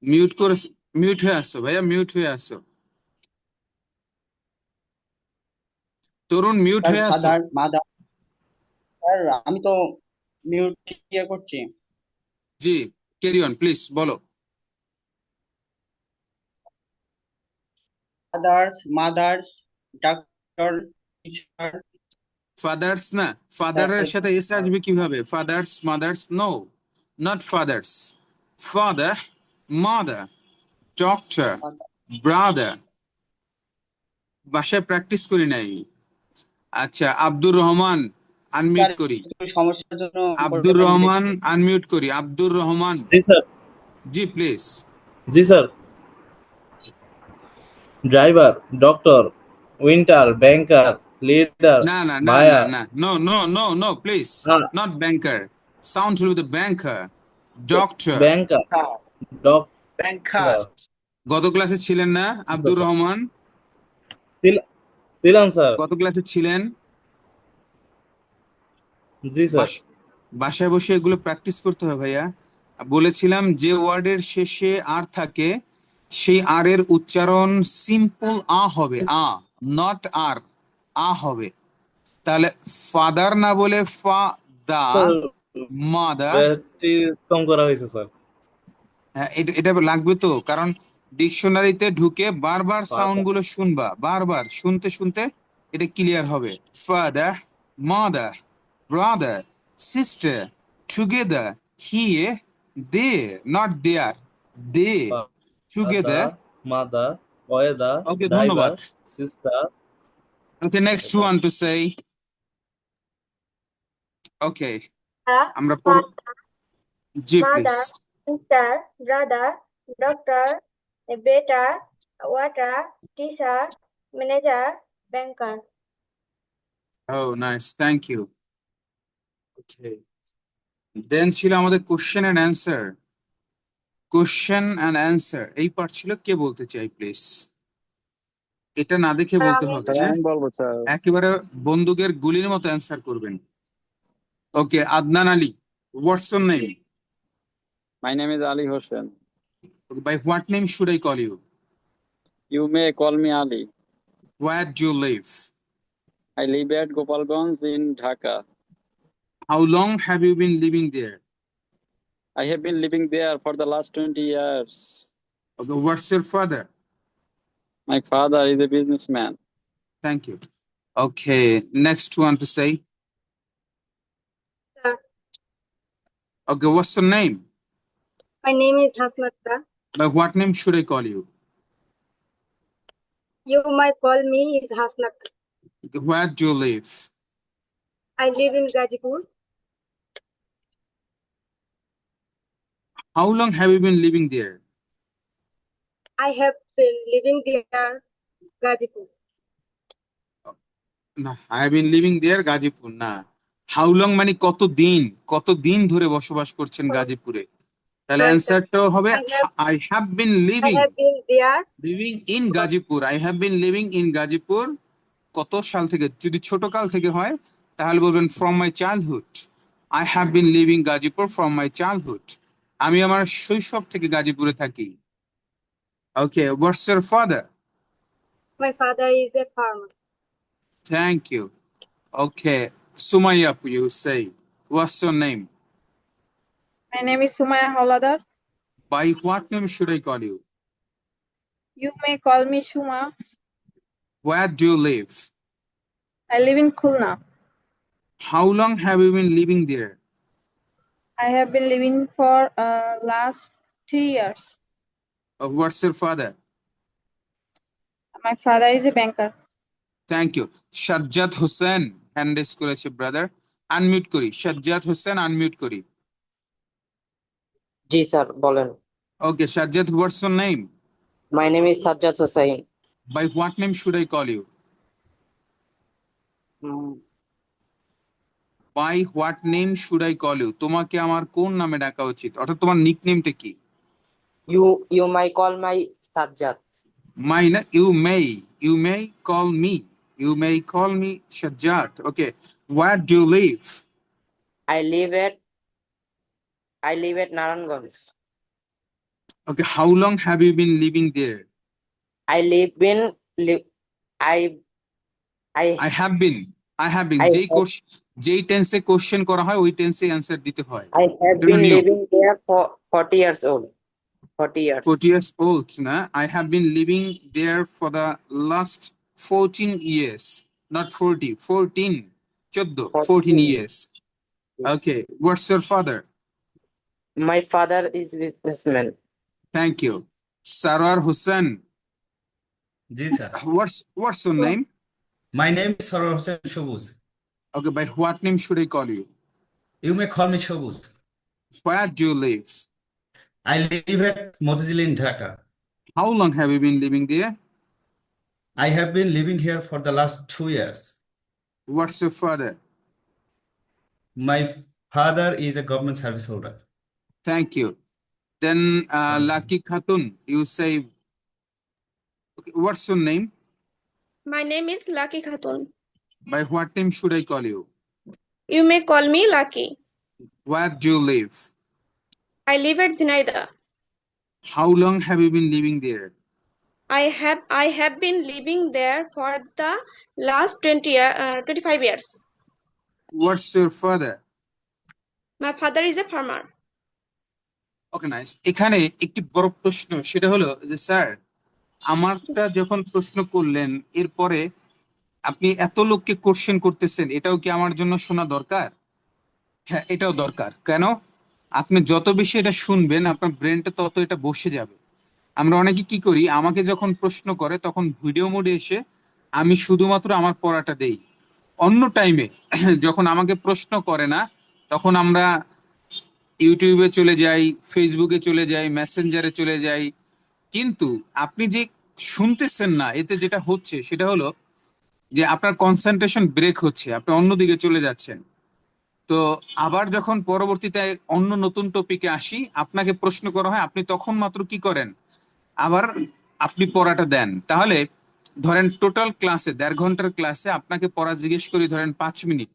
[SPEAKER 2] মিউট করে, মিউট হয়ে আসছো ভাইয়া, মিউট হয়ে আসছো। তরুণ মিউট হয়ে আসছো।
[SPEAKER 16] ফাদার মাদার স্যার আমি তো মিউট ইয়ে করছি
[SPEAKER 2] জি, ক্যারি অন প্লিজ, বলো।
[SPEAKER 16] Fathers mothers doctor teacher
[SPEAKER 2] fathers না, ফাদারের সাথে এস আসবে কিভাবে? Fathers, mothers, no, not fathers. Father, mother, doctor, brother. বাসায় প্র্যাকটিস করি নাই। আচ্ছা, আব্দুর রহমান আনমিউট করি।
[SPEAKER 16] সমস্যার জন্য
[SPEAKER 2] আব্দুর রহমান আনমিউট করি। আব্দুর রহমান।
[SPEAKER 20] জি স্যার।
[SPEAKER 2] জি প্লিজ।
[SPEAKER 20] জি sir. Driver, doctor, winter, banker, leader,
[SPEAKER 2] না না না না
[SPEAKER 20] বায়ার।
[SPEAKER 2] না, no no no no please, not banker. Sound with the banker, doctor.
[SPEAKER 20] Banker,
[SPEAKER 16] banker.
[SPEAKER 2] গত ক্লাসে ছিলেন না আব্দুর রহমান?
[SPEAKER 20] ছিলাম স্যার।
[SPEAKER 2] কত ক্লাসে ছিলেন?
[SPEAKER 20] জি স্যার।
[SPEAKER 2] বাসায় বসে এগুলো প্র্যাকটিস করতে হবে ভাইয়া। বলেছিলাম যে ওয়ার্ডের শেষে আর থাকে সেই আর এর উচ্চারণ সিম্পল আ হবে, আ, নট আর, আ হবে। তাহলে ফাদার না বলে ফা দা, মাদার।
[SPEAKER 20] প্র্যাকটিস কম করা হয়েছে স্যার।
[SPEAKER 2] হ্যাঁ, এটা লাগবে তো, কারণ ডিকশনারিতে ঢুকে বারবার সাউন্ড গুলো শুনবা, বারবার শুনতে শুনতে এটা ক্লিয়ার হবে। Father, mother, brother, sister, together, here, they, not there, they, together.
[SPEAKER 20] Mother, weather,
[SPEAKER 2] okay,
[SPEAKER 20] driver,
[SPEAKER 2] ধন্যবাদ।
[SPEAKER 20] Sister.
[SPEAKER 2] Okay, next one to say. Okay, আমরা জি please.
[SPEAKER 19] Mother, sister, brother, doctor, better, water, teacher, manager, banker.
[SPEAKER 2] Oh, nice. Thank you. Okay. Then ছিল আমাদের question and answer. Question and answer. এই পার্ট ছিল, কে বলতে চাই প্লিজ? এটা না দেখে বলতে হবে,
[SPEAKER 5] স্যার
[SPEAKER 2] হ্যাঁ?
[SPEAKER 5] আমি বলবো স্যার।
[SPEAKER 2] একেবারে বন্দুকের গুলির মতো অ্যান্সার করবেন। Okay, Adnan Ali, what's your name?
[SPEAKER 5] My name is Ali Hossain.
[SPEAKER 2] By what name should I call you?
[SPEAKER 5] You may call me Ali.
[SPEAKER 2] Where do you live?
[SPEAKER 5] I live at Gopalganj in Dhaka.
[SPEAKER 2] How long have you been living there?
[SPEAKER 5] I have been living there for the last 20 years.
[SPEAKER 2] Okay, what's your father?
[SPEAKER 5] My father is a businessman.
[SPEAKER 2] Thank you. Okay, next one to say.
[SPEAKER 14] Sir,
[SPEAKER 2] Okay, what's your name?
[SPEAKER 14] my name is Hasnata.
[SPEAKER 2] By what name should I call you?
[SPEAKER 14] You might call me is Hasnata.
[SPEAKER 2] Okay, where do you live?
[SPEAKER 14] I live in Gazipur.
[SPEAKER 2] How long have you been living there?
[SPEAKER 14] I have been living there, Gazipur.
[SPEAKER 2] না, I have been living there, Gazipur না। How long মানে কতদিন ধরে বসবাস করছেন গাজীপুরে? তাহলে
[SPEAKER 14] Sorry, sir.
[SPEAKER 2] অ্যান্সারটাও হবে I have been
[SPEAKER 14] I
[SPEAKER 2] living
[SPEAKER 14] have been there.
[SPEAKER 2] in Gazipur. I have been living in Gazipur কত সাল থেকে? যদি ছোট কাল থেকে হয় তাহলে বলবেন from my childhood. I have been living Gazipur from my childhood. আমি আমার শৈশব থেকে গাজীপুরে থাকি। Okay, what's your father?
[SPEAKER 14] My father is a farmer.
[SPEAKER 2] Thank you. Okay, Sumaya, you say, what's your name?
[SPEAKER 12] My name is Sumaya Hauladar.
[SPEAKER 2] By what name should I call you?
[SPEAKER 12] You may call me Shuma.
[SPEAKER 2] Where do you live?
[SPEAKER 12] I live in Khulna.
[SPEAKER 2] How long have you been living there?
[SPEAKER 12] I have been living for last 3 years.
[SPEAKER 2] What's your father?
[SPEAKER 12] My father is a banker.
[SPEAKER 2] Thank you. Sajjad Hussain, hand raise করেছে brother. Unmute করি। Sajjad Hussain, unmute করি।
[SPEAKER 21] জি স্যার বলেন।
[SPEAKER 2] Okay, Sajjad, what's your name?
[SPEAKER 21] My name is Sajjad Hussain.
[SPEAKER 2] By what name should I call you? By what name should I call you? তোমাকে আমার কোন নামে ডাকা উচিত? অর্থাৎ তোমার নিকনেমটা কি?
[SPEAKER 21] You may call my Sajjad.
[SPEAKER 2] My na, you may call me. You may call me Sajjad. Okay, where do you live?
[SPEAKER 21] I live at Naranganj.
[SPEAKER 2] Okay, how long have you been living there?
[SPEAKER 21] I have been
[SPEAKER 2] যেই টেন্সে কোশ্চেন করা হয় ওই টেন্সে অ্যানসার দিতে হয়।
[SPEAKER 21] I have been living there for 40 years old. 40 years.
[SPEAKER 2] 40 years old na? I have been living there for the last 14 years. Not 40, 14 years. Okay, what's your father?
[SPEAKER 21] My father is businessman.
[SPEAKER 2] Thank you. Sarwar Hussain.
[SPEAKER 13] G sir.
[SPEAKER 2] What's your name?
[SPEAKER 13] My name is Sarwar Hussain Shobuz.
[SPEAKER 2] Okay, by what name should I call you?
[SPEAKER 13] You may call me Shobuz.
[SPEAKER 2] Where do you live?
[SPEAKER 13] I live at Motizil in Dhaka.
[SPEAKER 2] How long have you been living there?
[SPEAKER 13] I have been living here for the last 2 years.
[SPEAKER 2] What's your father?
[SPEAKER 13] My father is a government service holder.
[SPEAKER 2] Thank you. Then Lucky Khatun, you say, okay, what's your name?
[SPEAKER 3] My name is Lucky Khatun.
[SPEAKER 2] By what name should I call you?
[SPEAKER 3] You may call me Lucky.
[SPEAKER 2] Where do you live?
[SPEAKER 3] I live at Zinaida.
[SPEAKER 2] How long have you been living there?
[SPEAKER 3] I have been living there for the last 25 years.
[SPEAKER 2] What's your father?
[SPEAKER 3] My father is a farmer.
[SPEAKER 2] Okay, nice. এখানে একটি বড় প্রশ্ন, সেটা হলো যে স্যার আমারটা যখন প্রশ্ন করলেন এরপরে আপনি এত লোককে কোশ্চেন করতেছেন, এটাও কি আমার জন্য শোনা দরকার? হ্যাঁ, এটাও দরকার। কেন? আপনি যত বেশি এটা শুনবেন আপনার ব্রেনটা তত এটা বসে যাবে। আমরা অনেকে কি করি, আমাকে যখন প্রশ্ন করে তখন ভিডিও মোডে এসে আমি শুধুমাত্র আমার পড়াটা দেই। অন্য টাইমে যখন আমাকে প্রশ্ন করে না তখন আমরা ইউটিউবে চলে যাই, ফেসবুকে চলে যাই, মেসেঞ্জারে চলে যাই। কিন্তু আপনি যে শুনতেছেন না, এতে যেটা হচ্ছে সেটা হলো যে আপনার কনসেন্ট্রেশন ব্রেক হচ্ছে, আপনি অন্যদিকে চলে যাচ্ছেন। তো আবার যখন পরবর্তীতে অন্য নতুন টপিকে আসি, আপনাকে প্রশ্ন করা হয়, আপনি তখন মাত্র কি করেন, আবার আপনি পড়াটা দেন। তাহলে ধরেন টোটাল ক্লাসে 1.5 ঘন্টার ক্লাসে আপনাকে পড়া জিজ্ঞেস করি ধরেন 5 মিনিট,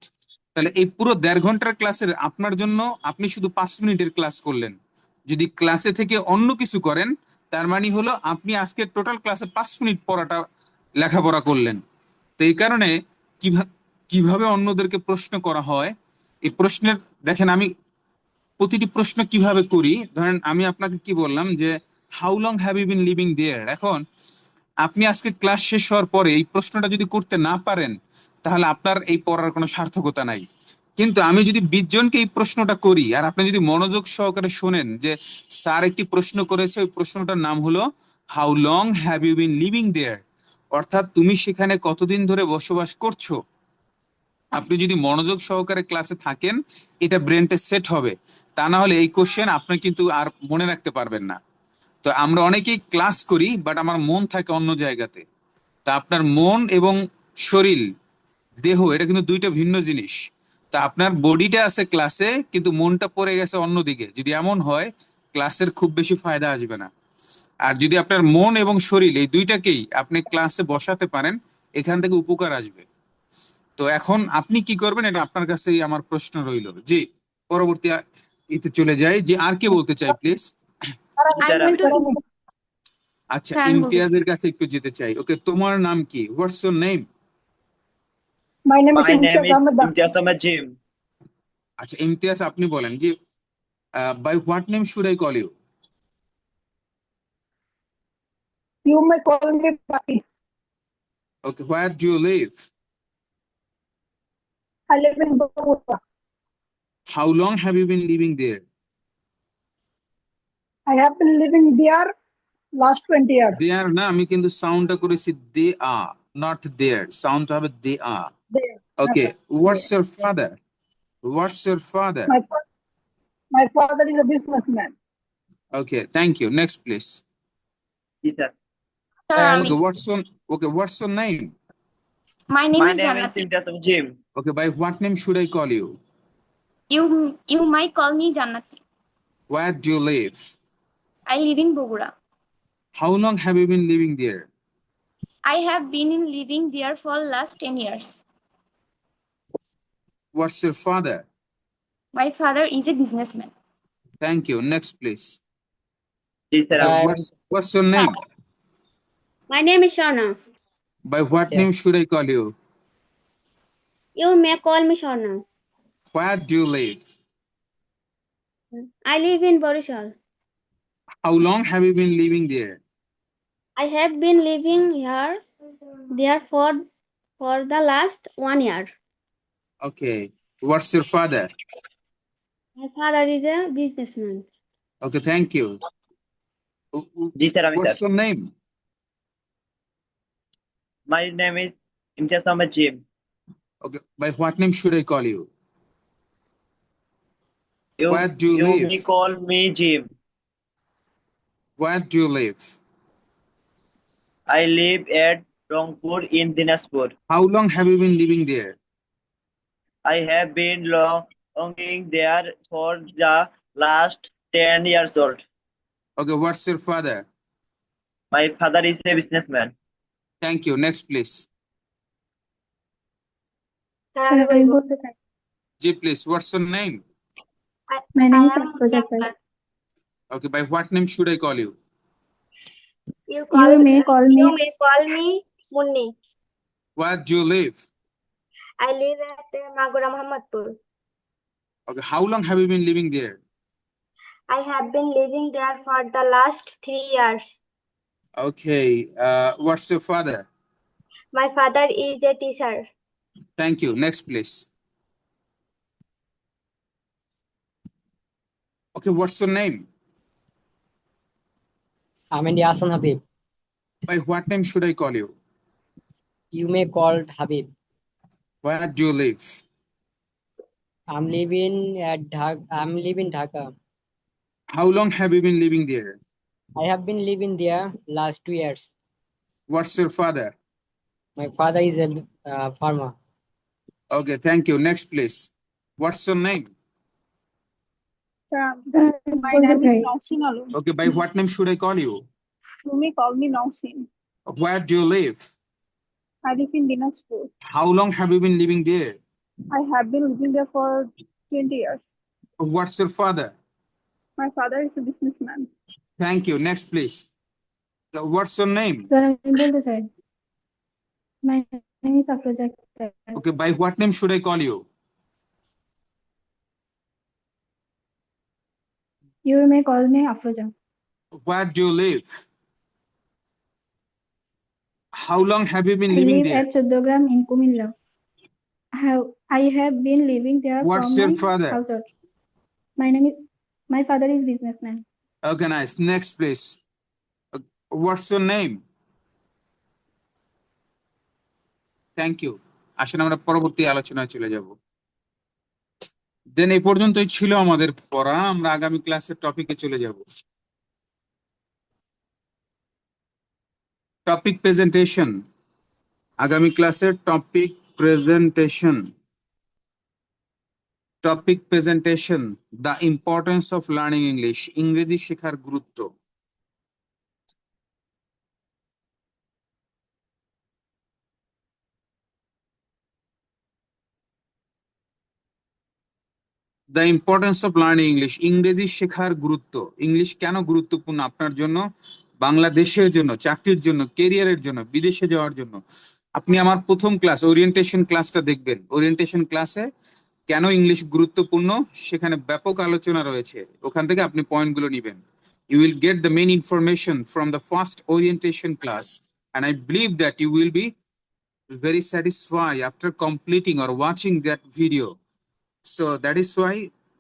[SPEAKER 2] তাহলে এই পুরো 1.5 ঘন্টার ক্লাসের আপনার জন্য আপনি শুধু 5 মিনিটের ক্লাস করলেন। যদি ক্লাসে থেকে অন্য কিছু করেন, তার মানে হলো আপনি আজকে টোটাল ক্লাসে 5 মিনিট পড়াটা লেখাপড়া করলেন। তো এই কারণে কিভাবে অন্যদেরকে প্রশ্ন করা হয়, এই প্রশ্নের দেখেন আমি প্রতিটি প্রশ্ন কিভাবে করি। ধরেন আমি আপনাকে কি বললাম যে how long have you been living there. এখন আপনি আজকে ক্লাস শেষ হওয়ার পরে এই প্রশ্নটা যদি করতে না পারেন, তাহলে আপনার এই পড়ার কোনো সার্থকতা নাই। কিন্তু আমি যদি 20 জনকে এই প্রশ্নটা করি, আর আপনি যদি মনোযোগ সহকারে শোনেন যে স্যার একটি প্রশ্ন করেছে, ওই প্রশ্নটার নাম হলো how long have you been living there, অর্থাৎ তুমি সেখানে কতদিন ধরে বসবাস করছো। আপনি যদি মনোযোগ সহকারে ক্লাসে থাকেন, এটা ব্রেনটে সেট হবে। তা না হলে এই কোশ্চেন আপনি কিন্তু আর মনে রাখতে পারবেন না। তো আমরা অনেকেই ক্লাস করি, বাট আমার মন থাকে অন্য জায়গাতে। তা আপনার মন এবং শরীর, দেহ, এটা কিন্তু দুইটা ভিন্ন জিনিস। তা আপনার বডিটা আছে ক্লাসে, কিন্তু মনটা পড়ে গেছে অন্যদিকে। যদি এমন হয়, ক্লাসের খুব বেশি ফায়দা আসবে না। আর যদি আপনার মন এবং শরীর এই দুইটাকেই আপনি ক্লাসে বসাতে পারেন, এখান থেকে উপকার আসবে। তো এখন আপনি কি করবেন, এটা আপনার কাছেই আমার প্রশ্ন রইল। জি, পরবর্তী ইতে চলে যাই। যে আর কে বলতে চাই প্লিজ? আচ্ছা, ইমতিয়াজের কাছে একটু যেতে চাই। ওকে, তোমার নাম কি? হোয়াটস your name?
[SPEAKER 10] My name is
[SPEAKER 15] My name
[SPEAKER 10] Imtiaz
[SPEAKER 15] is
[SPEAKER 10] Ahmed.
[SPEAKER 15] Imtiaz Ahmed Jim.
[SPEAKER 2] আচ্ছা ইমতিয়াজ, আপনি বলেন যে by what name should I call you?
[SPEAKER 10] You may call me Papi.
[SPEAKER 2] Okay, where do you live?
[SPEAKER 10] I live in Bogota.
[SPEAKER 2] How long have you been living there?
[SPEAKER 10] I have been living there last 20 years.
[SPEAKER 2] There না, আমি কিন্তু সাউন্ডটা করেছি দে আর, নট দেয়ার। সাউন্ড হবে they are.
[SPEAKER 10] There.
[SPEAKER 2] Okay,
[SPEAKER 10] Okay.
[SPEAKER 2] What's
[SPEAKER 10] There.
[SPEAKER 2] Your father? What's your father?
[SPEAKER 10] My father is a businessman.
[SPEAKER 2] Okay, thank you. Next please.
[SPEAKER 15] Yes, sir.
[SPEAKER 2] Okay, what's your name?
[SPEAKER 1] My name
[SPEAKER 15] My
[SPEAKER 1] is
[SPEAKER 15] name is
[SPEAKER 1] Janati.
[SPEAKER 15] Imtiaz Ahmed Jim.
[SPEAKER 2] Okay, by what name should I call you?
[SPEAKER 1] You might call me Janati.
[SPEAKER 2] Where do you live?
[SPEAKER 1] I live in Bogura.
[SPEAKER 2] How long have you been living there?
[SPEAKER 1] I have been living there for last 10 years.
[SPEAKER 2] What's your father?
[SPEAKER 1] My father is a businessman.
[SPEAKER 2] Thank you. Next, please.
[SPEAKER 15] Yes, sir.
[SPEAKER 2] Okay, what's your name?
[SPEAKER 6] My name is Shauna.
[SPEAKER 2] By what name should I call you?
[SPEAKER 6] You may call me Shauna.
[SPEAKER 2] Where do you live?
[SPEAKER 6] I live in Borishal.
[SPEAKER 2] How long have you been living there?
[SPEAKER 6] I have been living there for the last 1 year.
[SPEAKER 2] Okay. What's your father?
[SPEAKER 6] My father is a businessman.
[SPEAKER 2] Okay, thank you.
[SPEAKER 15] Yes, sir.
[SPEAKER 2] What's your name?
[SPEAKER 15] My name is Imtiaz Ahmed Jim.
[SPEAKER 2] Okay, by what name should I call you? Where do you
[SPEAKER 15] You
[SPEAKER 2] live?
[SPEAKER 15] may call me Jim.
[SPEAKER 2] Where do you live?
[SPEAKER 15] I live at Rangpur in Dinajpur.
[SPEAKER 2] How long have you been living there?
[SPEAKER 15] I have been longing there for the last 10 years old.
[SPEAKER 2] Okay, what's your father?
[SPEAKER 15] My father is a businessman.
[SPEAKER 2] Thank you. Next, please. Ji, please. What's your name?
[SPEAKER 4] My name is Afroja.
[SPEAKER 2] Okay, by what name should I call you?
[SPEAKER 19] You
[SPEAKER 4] may call
[SPEAKER 19] me Munni.
[SPEAKER 2] Where do you live?
[SPEAKER 19] I live at Magura Muhammadpur.
[SPEAKER 2] Okay, how long have you been living there?
[SPEAKER 19] I have been living there for the last 3 years.
[SPEAKER 2] Okay, what's your father?
[SPEAKER 19] My father is a teacher.
[SPEAKER 2] Thank you. Next, please. Okay, what's your name?
[SPEAKER 7] I'm Yasan Habib.
[SPEAKER 2] By what name should I call you?
[SPEAKER 7] You may call Habib.
[SPEAKER 2] Where do you live?
[SPEAKER 7] I'm living Dhaka.
[SPEAKER 2] How long have you been living there?
[SPEAKER 7] I have been living there last 2 years.
[SPEAKER 2] What's your father?
[SPEAKER 7] My father is a farmer.
[SPEAKER 2] Okay, thank you. Next, please. What's your name?
[SPEAKER 10] My name is Nausin Alu.
[SPEAKER 2] Okay, by what name should I call you?
[SPEAKER 10] You may call me Nausin.
[SPEAKER 2] Where do you live?
[SPEAKER 10] I live in Dinajpur.
[SPEAKER 2] How long have you been living there?
[SPEAKER 10] I have been living there for 20 years.
[SPEAKER 2] What's your father?
[SPEAKER 10] My father is a businessman.
[SPEAKER 2] Thank you. Next, please. What's your name?
[SPEAKER 4] Sir, I will the child. My name is Afroja Akhtar.
[SPEAKER 2] Okay, by what name should I call you?
[SPEAKER 4] You may call me Afroja.
[SPEAKER 2] Where do you live? How long have you been
[SPEAKER 4] I
[SPEAKER 2] living
[SPEAKER 4] live
[SPEAKER 2] there?
[SPEAKER 4] at Choddogram in Kumilla. I have been living there
[SPEAKER 2] What's
[SPEAKER 4] from
[SPEAKER 2] your
[SPEAKER 4] my
[SPEAKER 2] father?
[SPEAKER 4] household. My father is businessman.
[SPEAKER 2] Okay, nice. Next, please. What's your name? Thank you. আসলে আমরা পরবর্তী আলোচনায় চলে যাব। দেন এই পর্যন্তই ছিল আমাদের পড়া। আমরা আগামী ক্লাসের টপিকে চলে যাব। Topic presentation. আগামী ক্লাসের topic presentation. Topic presentation, the importance of learning English, ইংরেজি শেখার গুরুত্ব। The importance of learning English, ইংরেজি শেখার গুরুত্ব। ইংলিশ কেন গুরুত্বপূর্ণ আপনার জন্য, বাংলাদেশের জন্য, চাকরির জন্য, কেরিয়ারের জন্য, বিদেশে যাওয়ার জন্য। আপনি আমার প্রথম ক্লাস ওরিয়েন্টেশন ক্লাসটা দেখবেন। ওরিয়েন্টেশন ক্লাসে কেন ইংলিশ গুরুত্বপূর্ণ সেখানে ব্যাপক আলোচনা রয়েছে, ওখান থেকে আপনি পয়েন্টগুলো নেবেন। You will get the main information from the first orientation class, and I believe that you will be very satisfied after completing or watching that video. So that is why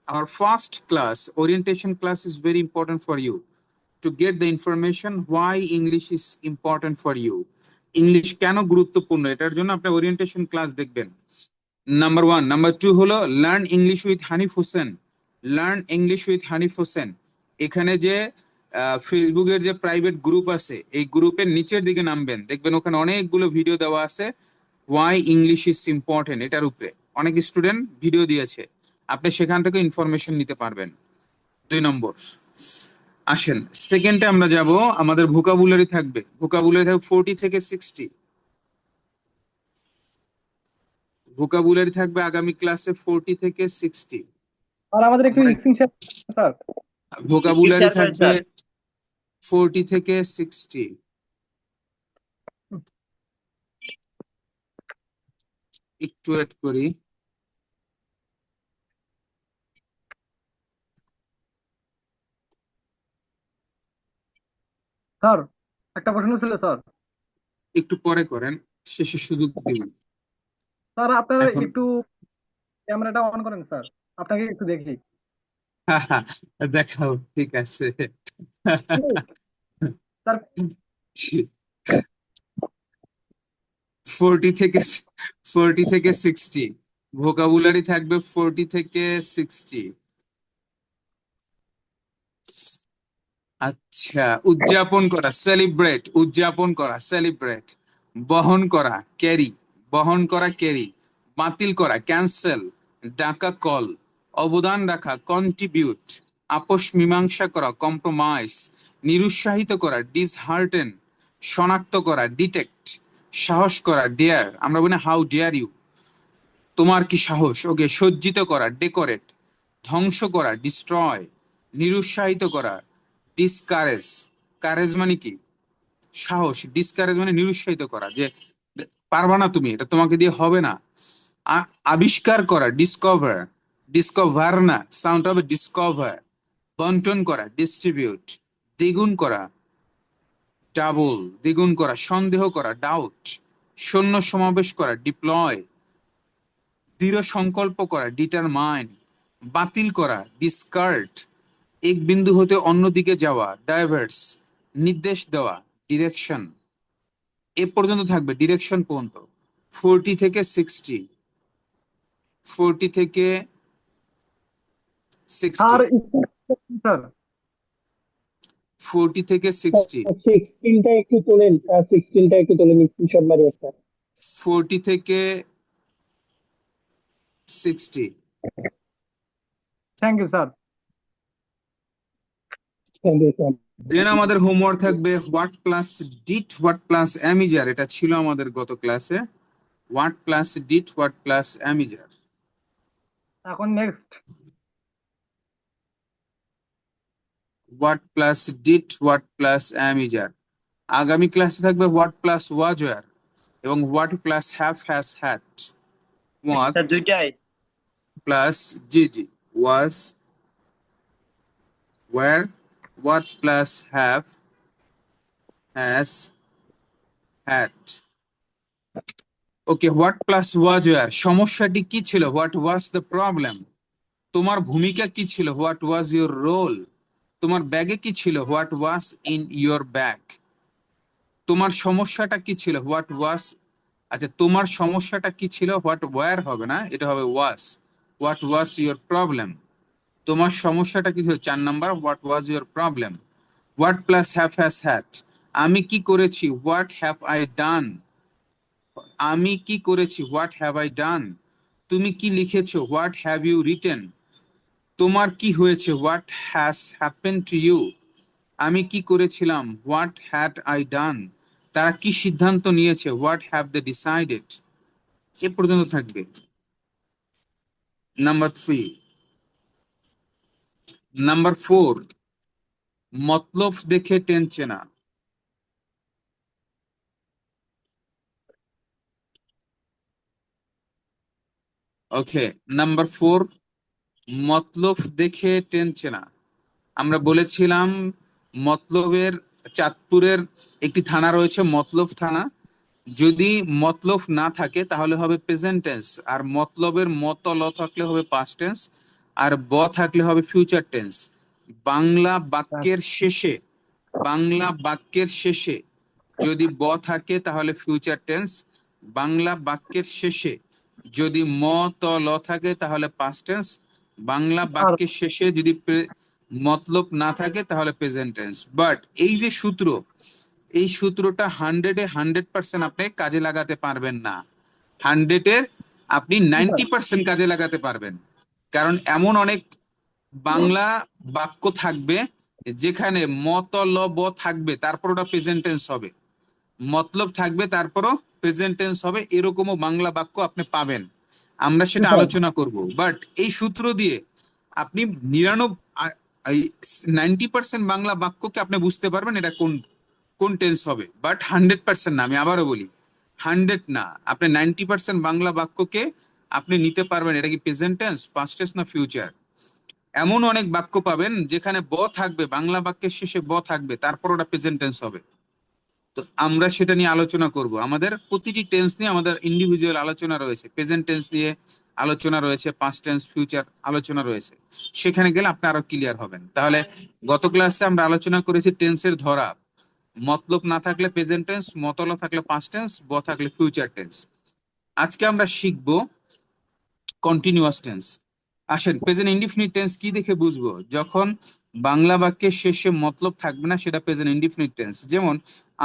[SPEAKER 2] our first class, orientation class, is very important for you to get the information why English is important for you. English কেন গুরুত্বপূর্ণ এটার জন্য আপনি ওরিয়েন্টেশন ক্লাস দেখবেন। নাম্বার 1, নাম্বার 2 হলো learn English with Hanif Hossain. Learn English with Hanif Hossain, এখানে যে ফেসবুকের যে প্রাইভেট গ্রুপ আছে এই গ্রুপের নিচের দিকে নামবেন, দেখবেন ওখানে অনেকগুলো ভিডিও দেওয়া আছে ওয়াই ইংলিশ ইজ ইম্পর্টেন্ট, এটার উপরে অনেক স্টুডেন্ট ভিডিও দিয়েছে, আপনি সেখান থেকে ইনফরমেশন নিতে পারবেন। 2 নম্বর। আসেন সেকেন্ডে আমরা যাব, আমাদের ভোকাবুলারি থাকবে। ভোকাবুলারি থাকবে 40 থেকে 60। ভোকাবুলারি থাকবে আগামী ক্লাসে 40 থেকে 60।
[SPEAKER 9] আর আমাদের একটু স্ক্রিন শেয়ার স্যার।
[SPEAKER 2] ভোকাবুলারি থাকবে 40 থেকে 60। একটু ওয়েট করি।
[SPEAKER 9] স্যার একটা প্রশ্ন ছিল স্যার।
[SPEAKER 2] একটু পরে করেন, শেষে সুযোগ দিবেন।
[SPEAKER 9] স্যার আপনারা একটু ক্যামেরাটা অন করেন স্যার, আপনাকে একটু দেখি।
[SPEAKER 2] দেখাও, ঠিক আছে।
[SPEAKER 9] স্যার
[SPEAKER 2] 40 থেকে 60 ভোকাবুলারি থাকবে 40 থেকে 60। আচ্ছা, উদযাপন করা, সেলিব্রেট, উদযাপন করা, সেলিব্রেট। বহন করা, ক্যারি, বহন করা, ক্যারি। বাতিল করা, ক্যান্সেল। ডাকা, কল। অবদান রাখা, কন্ট্রিবিউট। আপোষ মীমাংসা করা, কম্প্রোমাইজ। নিরুৎসাহিত করা, ডিসহার্টেন। শনাক্ত করা, ডিটেক্ট। সাহস করা, ডেয়ার, আমরা বলি হাউ ডেয়ার ইউ, তোমার কি সাহস। ওকে। সজ্জিত করা, ডেকোরেট। ধ্বংস করা, ডিস্ট্রয়। নিরুৎসাহিত করা, ডিসকারেজ। কারেজ মানে কি? সাহস। ডিসকারেজ মানে নিরুৎসাহিত করা, যে পারবা না তুমি, এটা তোমাকে দিয়ে হবে না। আবিষ্কার করা, ডিসকভার। ডিসকভার না, সাউন্ড হবে ডিসকভার। বন্টন করা, ডিস্ট্রিবিউট। দ্বিগুণ করা, ডাবল, দ্বিগুণ করা। সন্দেহ করা, ডাউট। সৈন্য সমাবেশ করা, ডিপ্লয়। দৃঢ় সংকল্প করা, ডিটারমাইন। বাতিল করা, ডিসকার্ড। এক বিন্দু হতে অন্যদিকে যাওয়া, ডাইভার্স। নির্দেশ দেওয়া, ডিরেকশন। এ পর্যন্ত থাকবে, ডিরেকশন পর্যন্ত। 40 থেকে 60, 40 থেকে 60,
[SPEAKER 9] আর স্যার
[SPEAKER 2] 40 থেকে 60।
[SPEAKER 22] 16টা একটু তোলেন, 16টা একটু তোলেন স্ক্রিনশট মারি একটা।
[SPEAKER 2] 40 থেকে 60।
[SPEAKER 9] Thank you sir.
[SPEAKER 2] দেন আমাদের হোমওয়ার্ক থাকবে what plus did what plus am is are, এটা ছিল আমাদের গত ক্লাসে। What plus did what plus am is are.
[SPEAKER 9] এখন next
[SPEAKER 2] what plus did what plus am is are. আগামী ক্লাসে থাকবে হোয়াট প্লাস ওয়াজ ওয়ার এবং what plus have has had. What
[SPEAKER 15] sir দুইটাই।
[SPEAKER 2] প্লাস জি was were, what plus have has had. Okay, what plus was were, সমস্যাটি কি ছিল? What was the problem. তোমার ভূমিকা কি ছিল? What was your role. তোমার ব্যাগে কি ছিল? What was in your bag. তোমার সমস্যাটা কি ছিল? হোয়াট ওয়াজ, আচ্ছা তোমার সমস্যাটা কি ছিল? হোয়াট ওয়্যার হবে না, এটা হবে was. What was your problem. তোমার সমস্যাটা কি ছিল? 4 number, what was your problem. What plus have has had, আমি কি করেছি? What have I done. আমি কি করেছি? What have I done. তুমি কি লিখেছো? What have you written. তোমার কি হয়েছে? What has happen to you. আমি কি করেছিলাম? What had I done. তারা কি সিদ্ধান্ত নিয়েছে? What have they decided. এ পর্যন্ত থাকবে। নাম্বার 3। নাম্বার 4, মতলব দেখে টেন্স চেনা। ওকে, নাম্বার 4, মতলব দেখে টেন্স চেনা। আমরা বলেছিলাম মতলবের চাঁদপুরের একটি থানা রয়েছে মতলব থানা। যদি মতলব না থাকে তাহলে হবে প্রেজেন্ট টেন্স, আর মতলবের মতল থাকলে হবে পাস্ট টেন্স, আর ব থাকলে হবে ফিউচার টেন্স। বাংলা বাক্যের শেষে, বাংলা বাক্যের শেষে যদি ব থাকে তাহলে ফিউচার টেন্স। বাংলা বাক্যের শেষে যদি ম ত ল থাকে তাহলে পাস্ট টেন্স। বাংলা বাক্যের শেষে যদি মতলব না থাকে তাহলে প্রেজেন্ট টেন্স। বাট এই যে সূত্র, এই সূত্রটা 100-এ 100% আপনি কাজে লাগাতে পারবেন না। 100-এর আপনি 90% কাজে লাগাতে পারবেন, কারণ এমন অনেক বাংলা বাক্য থাকবে যেখানে মতলব থাকবে তারপর ওটা প্রেজেন্ট টেন্স হবে, মতলব থাকবে তারপরও প্রেজেন্ট টেন্স হবে, এরকমও বাংলা বাক্য আপনি পাবেন। আমরা সেটা আলোচনা করব। বাট এই সূত্র দিয়ে আপনি 90% বাংলা বাক্যকে আপনি বুঝতে পারবেন এটা কোন কোন টেন্স হবে, বাট 100% না। আমি আবারও বলি 100 না, আপনি 90% বাংলা বাক্যকে আপনি নিতে পারবেন এটা কি প্রেজেন্ট টেন্স, পাস্ট টেন্স না ফিউচার। এমন অনেক বাক্য পাবেন যেখানে ব থাকবে, বাংলা বাক্যের শেষে ব থাকবে, তারপর ওটা প্রেজেন্ট টেন্স হবে। তো আমরা সেটা নিয়ে আলোচনা করব। আমাদের প্রতিটি টেন্স নিয়ে আমাদের ইন্ডিভিজুয়াল আলোচনা রয়েছে। প্রেজেন্ট টেন্স নিয়ে আলোচনা রয়েছে, পাস্ট টেন্স, ফিউচার আলোচনা রয়েছে। সেখানে গেলে আপনি আরো ক্লিয়ার হবেন। তাহলে গত ক্লাসে আমরা আলোচনা করেছি টেন্সের ধরা। মতলব না থাকলে প্রেজেন্ট টেন্স, মতলব থাকলে পাস্ট টেন্স, ব থাকলে ফিউচার টেন্স। আজকে আমরা শিখবো কন্টিনিউয়াস টেন্স। আসেন, প্রেজেন্ট ইনডিফিনিট টেন্স কি দেখে বুঝবো? যখন বাংলা বাক্যের শেষে মতলব থাকবে না সেটা প্রেজেন্ট ইনডিফিনিট টেন্স। যেমন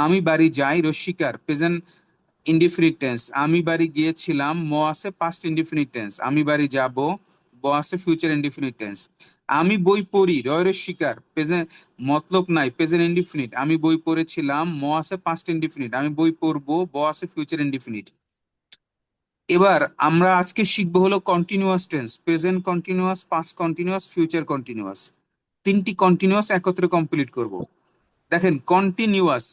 [SPEAKER 2] আমি বাড়ি যাই, রস্বীকার, প্রেজেন্ট ইনডিফিনিট টেন্স। আমি বাড়ি গিয়েছিলাম, ম আছে পাস্ট ইনডিফিনিট টেন্স। আমি বাড়ি যাব, ব আছে ফিউচার ইনডিফিনিট টেন্স। আমি বই পড়ি, রয় রস্বীকার, প্রেজেন্ট মতলব নাই, প্রেজেন্ট ইনডিফিনিট। আমি বই পড়েছিলাম, ম আছে পাস্ট ইনডিফিনিট। আমি বই পড়বো, ব আছে ফিউচার ইনডিফিনিট। এবার আমরা আজকে শিখবো হলো continuous tense. Present continuous, past continuous, future continuous. 3টি কন্টিনিউয়াস একত্রে কমপ্লিট করব। দেখেন কন্টিনিউয়াস,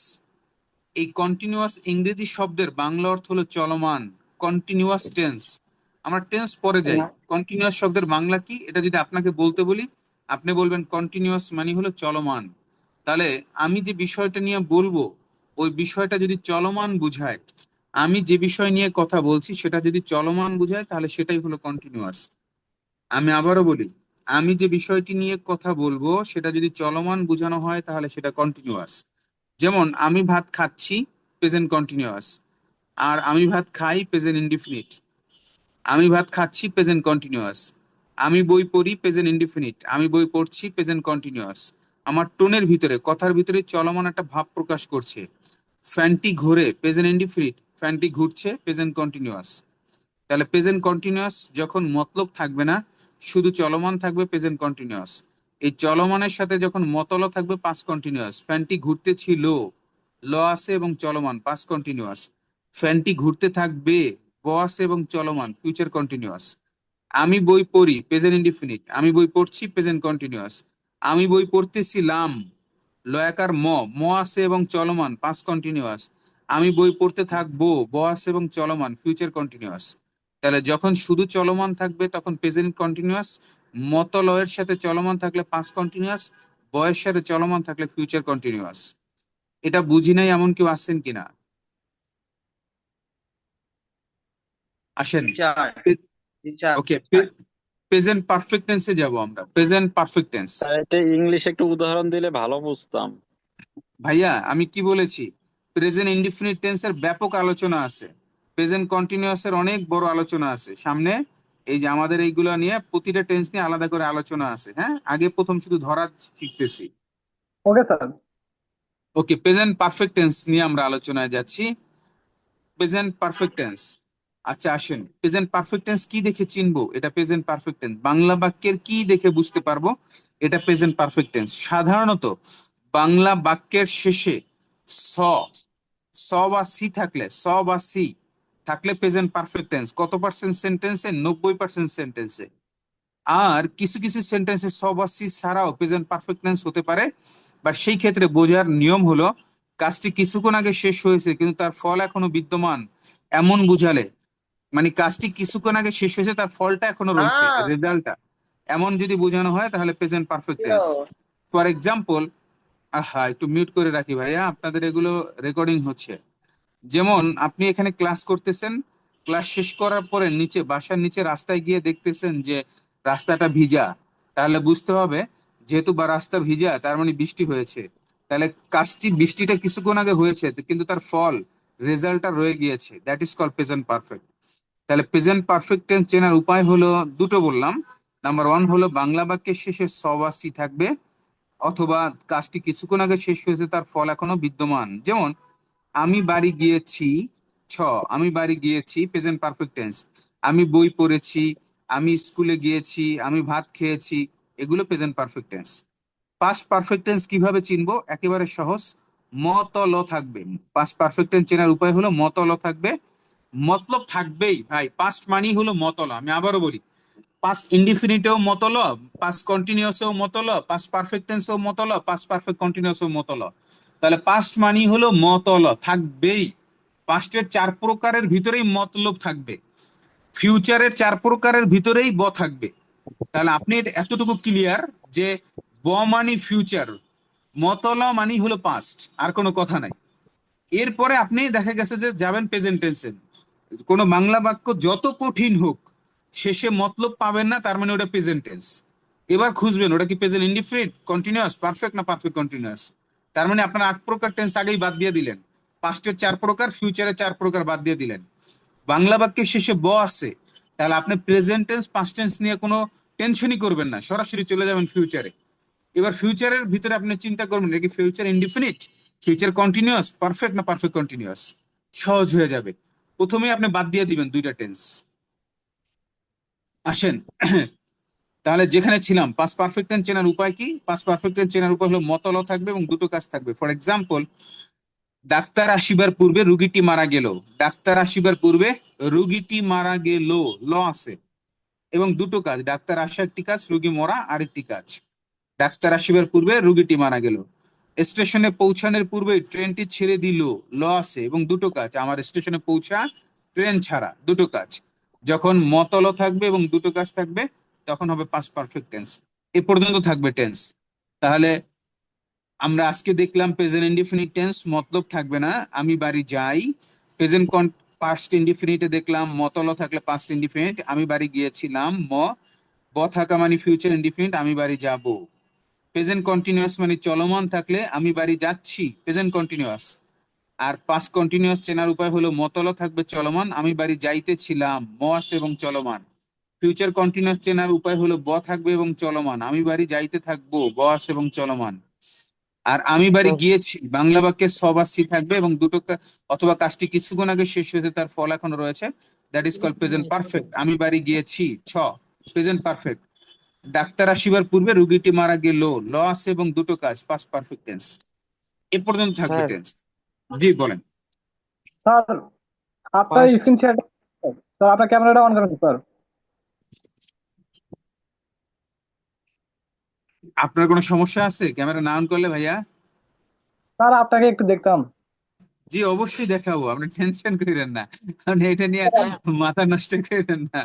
[SPEAKER 2] এই কন্টিনিউয়াস ইংরেজি শব্দের বাংলা অর্থ হলো চলমান। কন্টিনিউয়াস টেন্স, আমরা টেন্স পরে যাই। কন্টিনিউয়াস শব্দের বাংলা কি এটা যদি আপনাকে বলতে বলি, আপনি বলবেন কন্টিনিউয়াস মানে হলো চলমান। তাহলে আমি যে বিষয়টা নিয়ে বলবো ওই বিষয়টা যদি চলমান বুঝায়, আমি যে বিষয় নিয়ে কথা বলছি সেটা যদি চলমান বুঝায় তাহলে সেটাই হলো কন্টিনিউয়াস। আমি আবারও বলি, আমি যে বিষয়টি নিয়ে কথা বলবো সেটা যদি চলমান বোঝানো হয় তাহলে সেটা কন্টিনিউয়াস। যেমন আমি ভাত খাচ্ছি, প্রেজেন্ট কন্টিনিউয়াস। আর আমি ভাত খাই, প্রেজেন্ট ইনডিফিনিট। আমি ভাত খাচ্ছি, প্রেজেন্ট কন্টিনিউয়াস। আমি বই পড়ি, প্রেজেন্ট ইনডিফিনিট। আমি বই পড়ছি, প্রেজেন্ট কন্টিনিউয়াস। আমার টোনের ভিতরে, কথার ভিতরে চলমান একটা ভাব প্রকাশ করছে। ফ্যানটি ঘোরে, প্রেজেন্ট ইনডিফিনিট। ফ্যানটি ঘুরছে, প্রেজেন্ট কন্টিনিউয়াস। তাহলে প্রেজেন্ট কন্টিনিউয়াস যখন মতলব থাকবে না, শুধু চলমান থাকবে, প্রেজেন্ট কন্টিনিউয়াস। এই চলমানের সাথে যখন মতল থাকবে, পাস্ট কন্টিনিউয়াস। ফ্যানটি ঘুরতে ছিল, ল আছে এবং চলমান, পাস্ট কন্টিনিউয়াস। ফ্যানটি ঘুরতে থাকবে, ব আছে এবং চলমান, ফিউচার কন্টিনিউয়াস। আমি বই পড়ি, প্রেজেন্ট ইনডিফিনিট। আমি বই পড়ছি, প্রেজেন্ট কন্টিনিউয়াস। আমি বই পড়তেছিলাম, লয়াকার ম আছে এবং চলমান, পাস্ট কন্টিনিউয়াস। আমি বই পড়তে থাকবো, ব আছে এবং চলমান, ফিউচার কন্টিনিউয়াস। তাহলে যখন শুধু চলমান থাকবে তখন প্রেজেন্ট কন্টিনিউয়াস, মত লয়ের সাথে চলমান থাকলে পাস্ট কন্টিনিউয়াস, বয়ের সাথে চলমান থাকলে ফিউচার কন্টিনিউয়াস। এটা বুঝি নাই এমন কেউ আসছেন কিনা? আসেন। ওকে, প্রেজেন্ট পারফেক্ট টেন্সে যাব আমরা। Present perfect tense.
[SPEAKER 5] স্যার এটা ইংলিশে একটু উদাহরণ দিলে ভালো বুঝতাম।
[SPEAKER 2] ভাইয়া আমি কি বলেছি, প্রেজেন্ট ইনডিফিনিট টেন্সের ব্যাপক আলোচনা আছে, প্রেজেন্ট কন্টিনিউয়াসের অনেক বড় আলোচনা আছে সামনে। এই যে আমাদের এইগুলো নিয়ে প্রতিটা টেন্স নিয়ে আলাদা করে আলোচনা আছে। হ্যাঁ, আগে প্রথম শুধু ধরা শিখতেছি।
[SPEAKER 9] Okay sir.
[SPEAKER 2] Okay, present perfect tense নিয়ে আমরা আলোচনায় যাচ্ছি। Present perfect tense. আচ্ছা আসেন, প্রেজেন্ট পারফেক্ট টেন্স কি দেখে চিনবো এটা প্রেজেন্ট পারফেক্ট টেন্স? বাংলা বাক্যের কি দেখে বুঝতে পারবো এটা প্রেজেন্ট পারফেক্ট টেন্স? সাধারণত বাংলা বাক্যের শেষে স স বা সি থাকলে, স বা সি থাকলে প্রেজেন্ট পারফেক্ট টেন্স। কত পার্সেন্ট সেন্টেন্সে? 90% সেন্টেন্সে। আর কিছু কিছু সেন্টেন্সে স বা সি ছাড়াও প্রেজেন্ট পারফেক্ট টেন্স হতে পারে। বা সেই ক্ষেত্রে বোঝার নিয়ম হলো, কাজটি কিছুক্ষণ আগে শেষ হয়েছে কিন্তু তার ফল এখনো বিদ্যমান, এমন বুঝালে, মানে কাজটি কিছুক্ষণ আগে শেষ হয়েছে তার ফলটা এখনো রয়েছে, রেজাল্টটা, এমন যদি বোঝানো হয় তাহলে present perfect tense. For example, একটু মিউট করে রাখি ভাইয়া, আপনাদের এগুলো রেকর্ডিং হচ্ছে। যেমন আপনি এখানে ক্লাস করতেছেন, ক্লাস শেষ করার পরে নিচে, বাসার নিচে রাস্তায় গিয়ে দেখতেছেন যে রাস্তাটা ভিজা, তাহলে বুঝতে হবে যেহেতু বা রাস্তা ভিজা তার মানে বৃষ্টি হয়েছে। তাহলে কাজটি, বৃষ্টিটা কিছুক্ষণ আগে হয়েছে কিন্তু তার ফল, রেজাল্টটা রয়ে গিয়েছে, that is call present perfect. তাহলে প্রেজেন্ট পারফেক্ট টেন্স চেনার উপায় হলো দুটো বললাম। নাম্বার 1 হলো বাংলা বাক্যের শেষে স বা সি থাকবে, অথবা কাজটি কিছুক্ষণ আগে শেষ হয়েছে তার ফল এখনো বিদ্যমান। যেমন আমি বাড়ি গিয়েছি, আমি বাড়ি গিয়েছি, প্রেজেন্ট পারফেক্ট টেন্স। আমি বই পড়েছি, আমি স্কুলে গিয়েছি, আমি ভাত খেয়েছি, এগুলো present perfect tense. Past perfect tense কিভাবে চিনবো? একেবারে সহজ, মতল থাকবে। পাস্ট পারফেক্ট টেন্স চেনার উপায় হলো মতল থাকবে, মতলব থাকবেই ভাই। পাস্ট মানেই হলো মতল। আমি আবারও বলি, পাস্ট ইনডিফিনিটেও মতলব, পাস্ট কন্টিনিউয়াসেও মতলব, পাস্ট পারফেক্ট টেন্সেও মতলব, পাস্ট পারফেক্ট কন্টিনিউয়াসেও মতলব। তাহলে পাস্ট মানেই হলো মতলব থাকবেই। পাস্টের 4 প্রকারের ভিতরেই মতলব থাকবে, ফিউচারের 4 প্রকারের ভিতরেই ব থাকবে। তাহলে আপনি এতটুকু ক্লিয়ার যে ব মানি ফিউচার, মতলব মানি হলো পাস্ট, আর কোনো কথা নাই। এরপরে আপনি দেখা গেছে যে যাবেন প্রেজেন্ট টেন্সে, কোনো বাংলা বাক্য যত কঠিন হোক শেষে মতলব পাবেন না, তার মানে ওটা প্রেজেন্ট টেন্স। এবার খুঁজবেন ওটা কি প্রেজেন্ট ইনডিফিনিট, কন্টিনিউয়াস, পারফেক্ট না পারফেক্ট কন্টিনিউয়াস। তার মানে আপনার 8 প্রকার টেন্স আগেই বাদ দিয়ে দিলেন, পাস্টের 4 প্রকার, ফিউচারের 4 প্রকার বাদ দিয়ে দিলেন। বাংলা বাক্যের শেষে ব আছে, তাহলে আপনি প্রেজেন্ট টেন্স পাস্ট টেন্স নিয়ে কোনো টেনশনই করবেন না, সরাসরি চলে যাবেন ফিউচারে। এবার ফিউচারের ভিতরে আপনি চিন্তা করবেন এটা কি future indefinite, future continuous, perfect না পারফেক্ট কন্টিনিউয়াস। সহজ হয়ে যাবে, প্রথমেই আপনি বাদ দিয়ে দিবেন দুইটা টেন্স। আসেন তাহলে যেখানে ছিলাম, পাস্ট পারফেক্ট টেন্স চেনার উপায় কি? পাস্ট পারফেক্ট টেন্স চেনার উপায় হলো মতল থাকবে এবং দুটো কাজ থাকবে। ফর এক্সাম্পল, ডাক্তার আসিবার পূর্বে রুগীটি মারা গেল। ডাক্তার আসিবার পূর্বে রুগীটি মারা গেল, ল আছে এবং দুটো কাজ, ডাক্তার আসা একটি কাজ, রুগী মরা আরেকটি কাজ। ডাক্তার আসিবার পূর্বে রুগীটি মারা গেল। স্টেশনে পৌঁছানোর পূর্বে ট্রেনটি ছেড়ে দিল, ল আছে এবং দুটো কাজ, আমার স্টেশনে পৌঁছা, ট্রেন ছাড়া, দুটো কাজ। যখন মতল থাকবে এবং দুটো কাজ থাকবে তখন হবে পাস্ট পারফেক্ট টেন্স। এ পর্যন্ত থাকবে টেন্স। তাহলে আমরা আজকে দেখলাম প্রেজেন্ট ইনডিফিনিট টেন্স, মতলব থাকবে না, আমি বাড়ি যাই। প্রেজেন্ট পাস্ট ইনডিফিনিটে দেখলাম মতল থাকলে পাস্ট ইনডিফিনিট, আমি বাড়ি গিয়েছিলাম, ব থাকা মানে ফিউচার ইনডিফিনিট, আমি বাড়ি যাব। প্রেজেন্ট কন্টিনিউয়াস মানে চলমান থাকলে আমি বাড়ি যাচ্ছি, প্রেজেন্ট কন্টিনিউয়াস। আর পাস্ট কন্টিনিউয়াস চেনার উপায় হলো মতল থাকবে চলমান, আমি বাড়ি যাইতেছিলাম, ম আছে এবং চলমান। ফিউচার কন্টিনিউয়াস চেনার উপায় হলো ব থাকবে এবং চলমান, আমি বাড়ি যাইতে থাকবো, ব আছে এবং চলমান। আর আমি বাড়ি
[SPEAKER 17] স্যার
[SPEAKER 2] গিয়েছি বাংলা বাক্যে সব আর সি থাকবে এবং দুটো অথবা কাজটি কিছুক্ষণ আগে শেষ হয়েছে তার ফল এখনো রয়েছে, that is call present perfect. আমি বাড়ি গিয়েছি প্রেজেন্ট পারফেক্ট। ডাক্তার আসিবার পূর্বে রোগীটি মারা গেল, ল আছে এবং দুটো কাজ, পাস্ট পারফেক্ট টেন্স। এ পর্যন্ত থাকবে
[SPEAKER 17] স্যার
[SPEAKER 2] টেন্স। জি বলেন।
[SPEAKER 9] স্যার আপনার
[SPEAKER 17] ফার্স্ট
[SPEAKER 9] স্ক্রিন শেয়ার, স্যার আপনার ক্যামেরাটা অন করেন স্যার।
[SPEAKER 2] আপনার কোনো সমস্যা আছে ক্যামেরা না অন করলে ভাইয়া?
[SPEAKER 9] স্যার আপনাকে একটু দেখতাম।
[SPEAKER 2] জি অবশ্যই দেখাবো, আপনি টেনশন করেন না, আপনি এটা নিয়ে মাথা নষ্ট করেন না।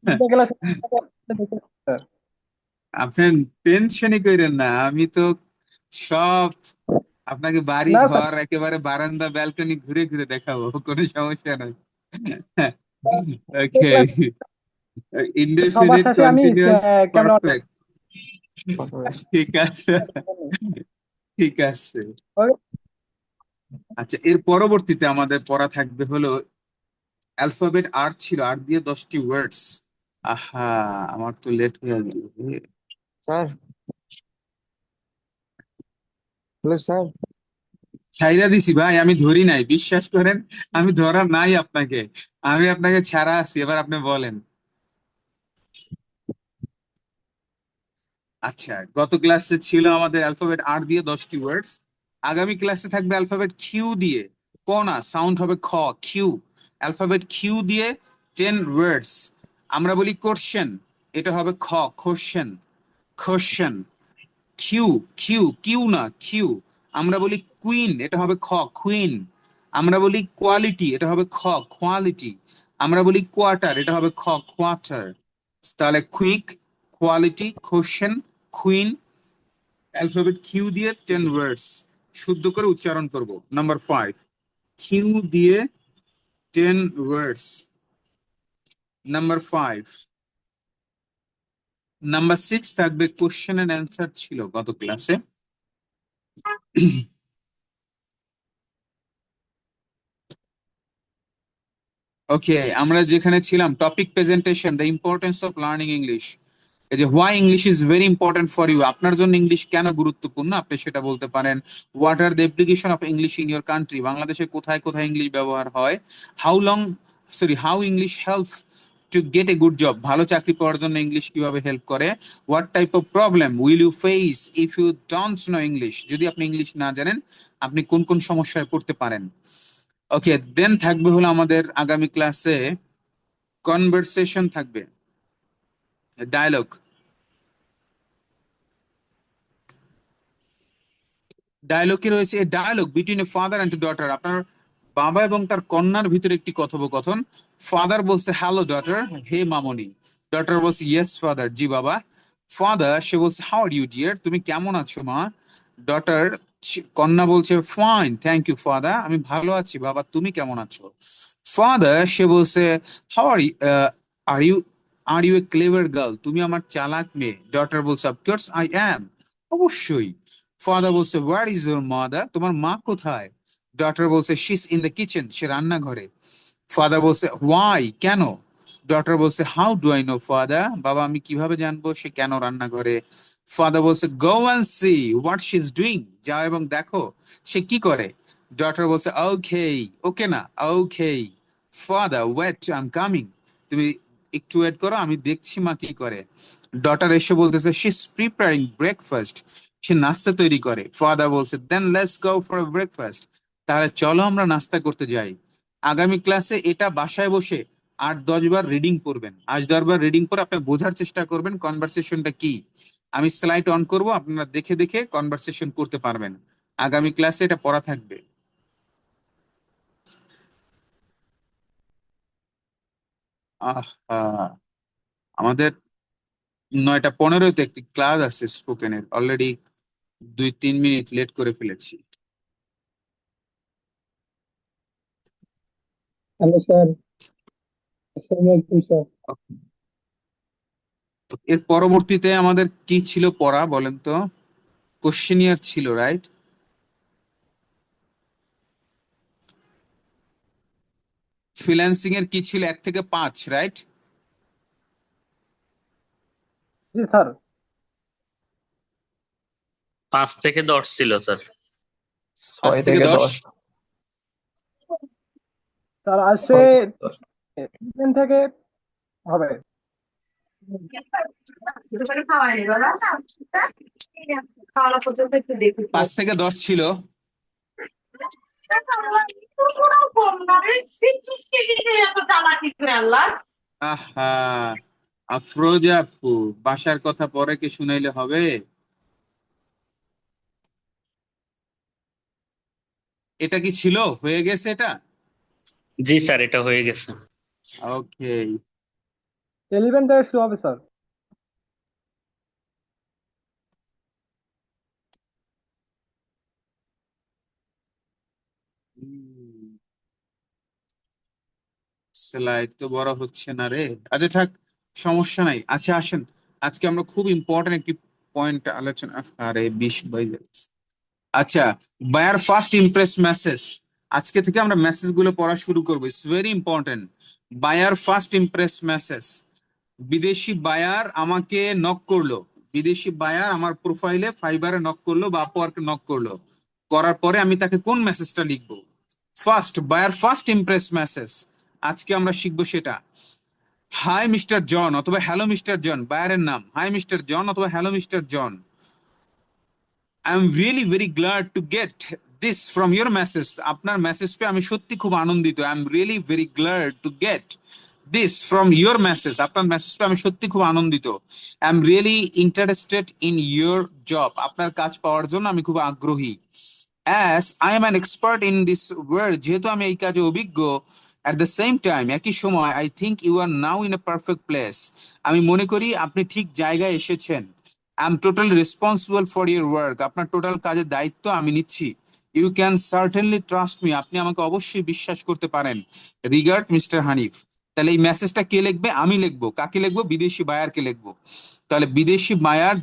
[SPEAKER 9] বুঝতে গেলে স্যার।
[SPEAKER 2] আপনি টেনশনই করেন না, আমি তো সব আপনাকে বাড়ি
[SPEAKER 9] না স্যার,
[SPEAKER 2] ঘর একেবারে বারান্দা ব্যালকনি ঘুরে ঘুরে দেখাবো, কোনো সমস্যা নাই। ওকে,
[SPEAKER 9] সবার
[SPEAKER 2] ইনডেফিনিট
[SPEAKER 9] শেষে আমি
[SPEAKER 2] কন্টিনিউয়াস
[SPEAKER 9] ক্যামেরা অন
[SPEAKER 2] পারফেক্ট। ঠিক আছে, ঠিক আছে। আচ্ছা, এর পরবর্তীতে আমাদের পড়া থাকবে হলো অ্যালফাবেট আর ছিল, আর দিয়ে 10টি ওয়ার্ডস। আহা, আমার তো লেট হয়ে গেল।
[SPEAKER 17] স্যার হ্যালো স্যার
[SPEAKER 2] ছাইরা দিছি ভাই, আমি ধরি নাই, বিশ্বাস করেন, আমি ধরা নাই আপনাকে, আমি আপনাকে ছাড়া আছি। এবার আপনি বলেন। আচ্ছা, গত ক্লাসে ছিল আমাদের অ্যালফাবেট আর দিয়ে 10টি ওয়ার্ডস। আগামী ক্লাসে থাকবে অ্যালফাবেট কিউ দিয়ে, ক না, সাউন্ড হবে খ, কিউ। অ্যালফাবেট কিউ দিয়ে 10 ওয়ার্ডস। আমরা বলি কোশ্চেন, এটা হবে খ, question, question. Q, Q, Q না, কিউ। আমরা বলি কুইন, এটা হবে খ, কুইন। আমরা বলি কোয়ালিটি, এটা হবে খ, কোয়ালিটি। আমরা বলি কোয়ার্টার, এটা হবে খ, কোয়ার্টার। তাহলে quick, quality, question, queen. Alphabet Q দিয়ে 10 ওয়ার্ডস শুদ্ধ করে উচ্চারণ করব। নাম্বার 5, কিউ দিয়ে 10 ওয়ার্ডস। নাম্বার 5। নাম্বার 6 থাকবে কোশ্চেন এন্ড অ্যান্সার, ছিল গত ক্লাসে। ওকে, আমরা যেখানে ছিলাম topic presentation, the importance of learning English. এই যে why English is very important for you, আপনার জন্য ইংলিশ কেন গুরুত্বপূর্ণ আপনি সেটা বলতে পারেন। What are the application of English in your country, বাংলাদেশে কোথায় কোথায় ইংলিশ ব্যবহার হয়। How English help to get a good job, ভালো চাকরি পাওয়ার জন্য ইংলিশ কিভাবে হেল্প করে। What type of problem will you face if you don't know English, যদি আপনি ইংলিশ না জানেন আপনি কোন কোন সমস্যায় পড়তে পারেন। ওকে, দেন থাকবে হলো আমাদের আগামী ক্লাসে কনভারসেশন থাকবে, ডায়ালগ। ডায়ালগে রয়েছে a dialogue between a father and daughter, আপনার বাবা এবং তার কন্যার ভিতরে একটি কথোপকথন। ফাদার বলছে হ্যালো ডটার, হে মামনি। ডটার বলছে ইয়েস ফাদার, জি বাবা। ফাদার সে বলছে হাউ আর ইউ ডিয়ার, তুমি কেমন আছো মা। ডটার কন্যা বলছে ফাইন থ্যাংক ইউ ফাদার, আমি ভালো আছি বাবা, তুমি কেমন আছো। ফাদার সে বলছে how are you are you a clever girl, তুমি আমার চালাক মেয়ে। ডটার বলছে অফকোর্স আই অ্যাম, অবশ্যই। ফাদার বলছে হোয়ার ইজ ইউর মাদার, তোমার মা কোথায়। ডটার বলছে she is in the kitchen, সে রান্নাঘরে। ফাদার বলছে হোয়াই, কেন। ডটার বলছে how do I know father, বাবা আমি কিভাবে জানবো সে কেন রান্নাঘরে। ফাদার বলছে go and see what she is doing, যাও এবং দেখো সে কি করে। ডটার বলছে ওকে, ওকে না, okay. Father wait I am coming, তুমি একটু ওয়েট করো আমি দেখছি মা কি করে। ডটার এসে বলতেছে শি ইজ প্রিপারিং ব্রেকফাস্ট, সে নাস্তা তৈরি করে। ফাদার বলছে then let's go for breakfast, তাহলে চলো আমরা নাস্তা করতে যাই। আগামী ক্লাসে এটা বাসায় বসে 8-10 বার রিডিং করবেন, 8-10 বার রিডিং করে আপনি বোঝার চেষ্টা করবেন কনভারসেশনটা কি। আমি স্লাইড অন করব, আপনারা দেখে দেখে কনভারসেশন করতে পারবেন। আগামী ক্লাসে এটা পড়া থাকবে। আমাদের 9:15-তে একটি ক্লাস আছে স্পোকেনের, অলরেডি 2-3 মিনিট লেট করে ফেলেছি।
[SPEAKER 9] হ্যালো স্যার, আসসালামু আলাইকুম স্যার।
[SPEAKER 2] এর পরবর্তীতে আমাদের কি ছিল পড়া বলেন তো, কোশ্চেনিয়ার ছিল রাইট। ফ্রিল্যান্সিং এর কি ছিল 1 থেকে 5 রাইট।
[SPEAKER 9] জি স্যার।
[SPEAKER 18] 5 থেকে 10 ছিল স্যার।
[SPEAKER 2] 5 থেকে 10
[SPEAKER 9] স্যার আসছে 10 থেকে হবে।
[SPEAKER 2] 5 থেকে 10 ছিল। আহা আফরোজা আপু, বাসার কথা পরে কি শুনাইলে হবে? এটা কি ছিল, হয়ে গেছে এটা?
[SPEAKER 18] জি স্যার, এটা হয়ে গেছে।
[SPEAKER 2] ওকে
[SPEAKER 9] 11 থেকে শুরু হবে স্যার।
[SPEAKER 2] স্লাইড তো বড় হচ্ছে না রে। আচ্ছা থাক, সমস্যা নাই। আচ্ছা আসেন, আজকে আমরা খুব ইম্পর্টেন্ট একটি পয়েন্ট আলোচনা, আরে 20 বাইরে। আচ্ছা, বায়ার ফার্স্ট ইমপ্রেস মেসেজ। আজকে থেকে আমরা মেসেজ গুলো পড়া শুরু করবো। It's very important. Buyer first impress message. বিদেশি বায়ার আমাকে নক করলো, বিদেশি বায়ার আমার প্রোফাইলে ফাইবারে নক করলো বা আপওয়ার্কে নক করলো, করার পরে আমি তাকে কোন মেসেজটা লিখবো? First, buyer first impress message. আজকে আমরা শিখবো সেটা। হাই মিস্টার জন অথবা হ্যালো মিস্টার জন, বায়ারের নাম হাই মিস্টার জন অথবা hello mister John, I am really very glad to get this from your message. আপনার মেসেজ পেয়ে আমি সত্যি খুব আনন্দিত। I am really very glad to get this from your message. আপনার মেসেজ পেয়ে আমি সত্যি খুব আনন্দিত। I am really interested in your job. আপনার কাজ পাওয়ার জন্য আমি খুব আগ্রহী। As I am an expert in this word, যেহেতু আমি এই কাজে অভিজ্ঞ। অ্যাট দ্য সেম টাইম, একই সময়, I think you are now in a perfect place, আমি মনে করি আপনি ঠিক জায়গায় এসেছেন। I am totally responsible for your work, আপনার টোটাল কাজের দায়িত্ব আমি নিচ্ছি। You can certainly trust me, আপনি আমাকে অবশ্যই বিশ্বাস করতে পারেন। Regard mister Hanif. তাহলে এই মেসেজটা কে লিখবে? আমি লিখবো। কাকে লিখবো? বিদেশি বায়ারকে লিখবো। তাহলে বিদেশি বায়ার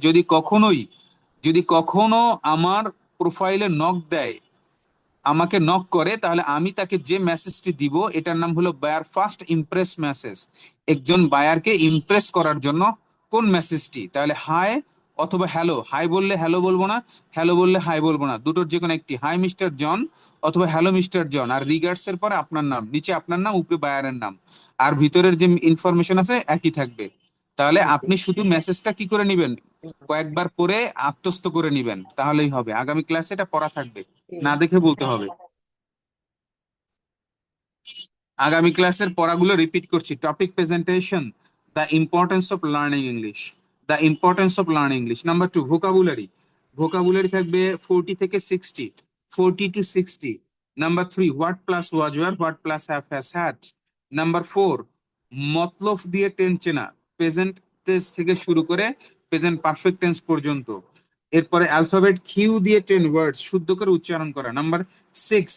[SPEAKER 2] যদি কখনো আমার প্রোফাইলে নক দেয়, আমাকে নক করে, তাহলে আমি তাকে যে মেসেজটি দিব এটার নাম হলো বায়ার ফার্স্ট ইমপ্রেস মেসেজ। একজন বায়ারকে ইমপ্রেস করার জন্য কোন মেসেজটি? তাহলে হাই অথবা হ্যালো। হাই বললে হ্যালো বলবো না, হ্যালো বললে হাই বলবো না, দুটোর যে কোনো একটি। হাই মিস্টার জন অথবা হ্যালো মিস্টার জন, আর রিগার্ডস এর পরে আপনার নাম, নিচে আপনার নাম, উপরে বায়ারের নাম, আর ভিতরের যে ইনফরমেশন আছে একই থাকবে। তাহলে আপনি শুধু মেসেজটা কি করে নিবেন, কয়েকবার পরে আত্মস্থ করে নিবেন, তাহলেই হবে। আগামী ক্লাসে এটা পড়া থাকবে, না দেখে বলতে হবে। আগামী ক্লাসের পড়াগুলো রিপিট করছি। Topic presentation, the importance of learning English, the importance of learning English. Number 2, vocabulary. Vocabulary থাকবে 40 থেকে 60, 40 to 60। Number 3, what plus was were, what plus have has had. Number 4, মতলব দিয়ে টেন্স চেনা, প্রেজেন্ট টেন্স থেকে শুরু করে প্রেজেন্ট পারফেক্ট টেন্স পর্যন্ত। এরপরে অ্যালফাবেট কিউ দিয়ে 10 ওয়ার্ডস শুদ্ধ করে উচ্চারণ করা। নাম্বার 6,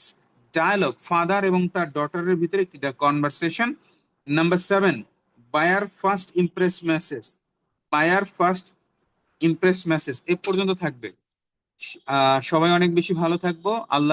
[SPEAKER 2] ডায়ালগ, ফাদার এবং তার ডটারের ভিতরে একটি conversation. Number 7, buyer first impress message, buyer first impress message. এ পর্যন্ত থাকবে। সবাই অনেক বেশি ভালো থাকবো। আল্লাহ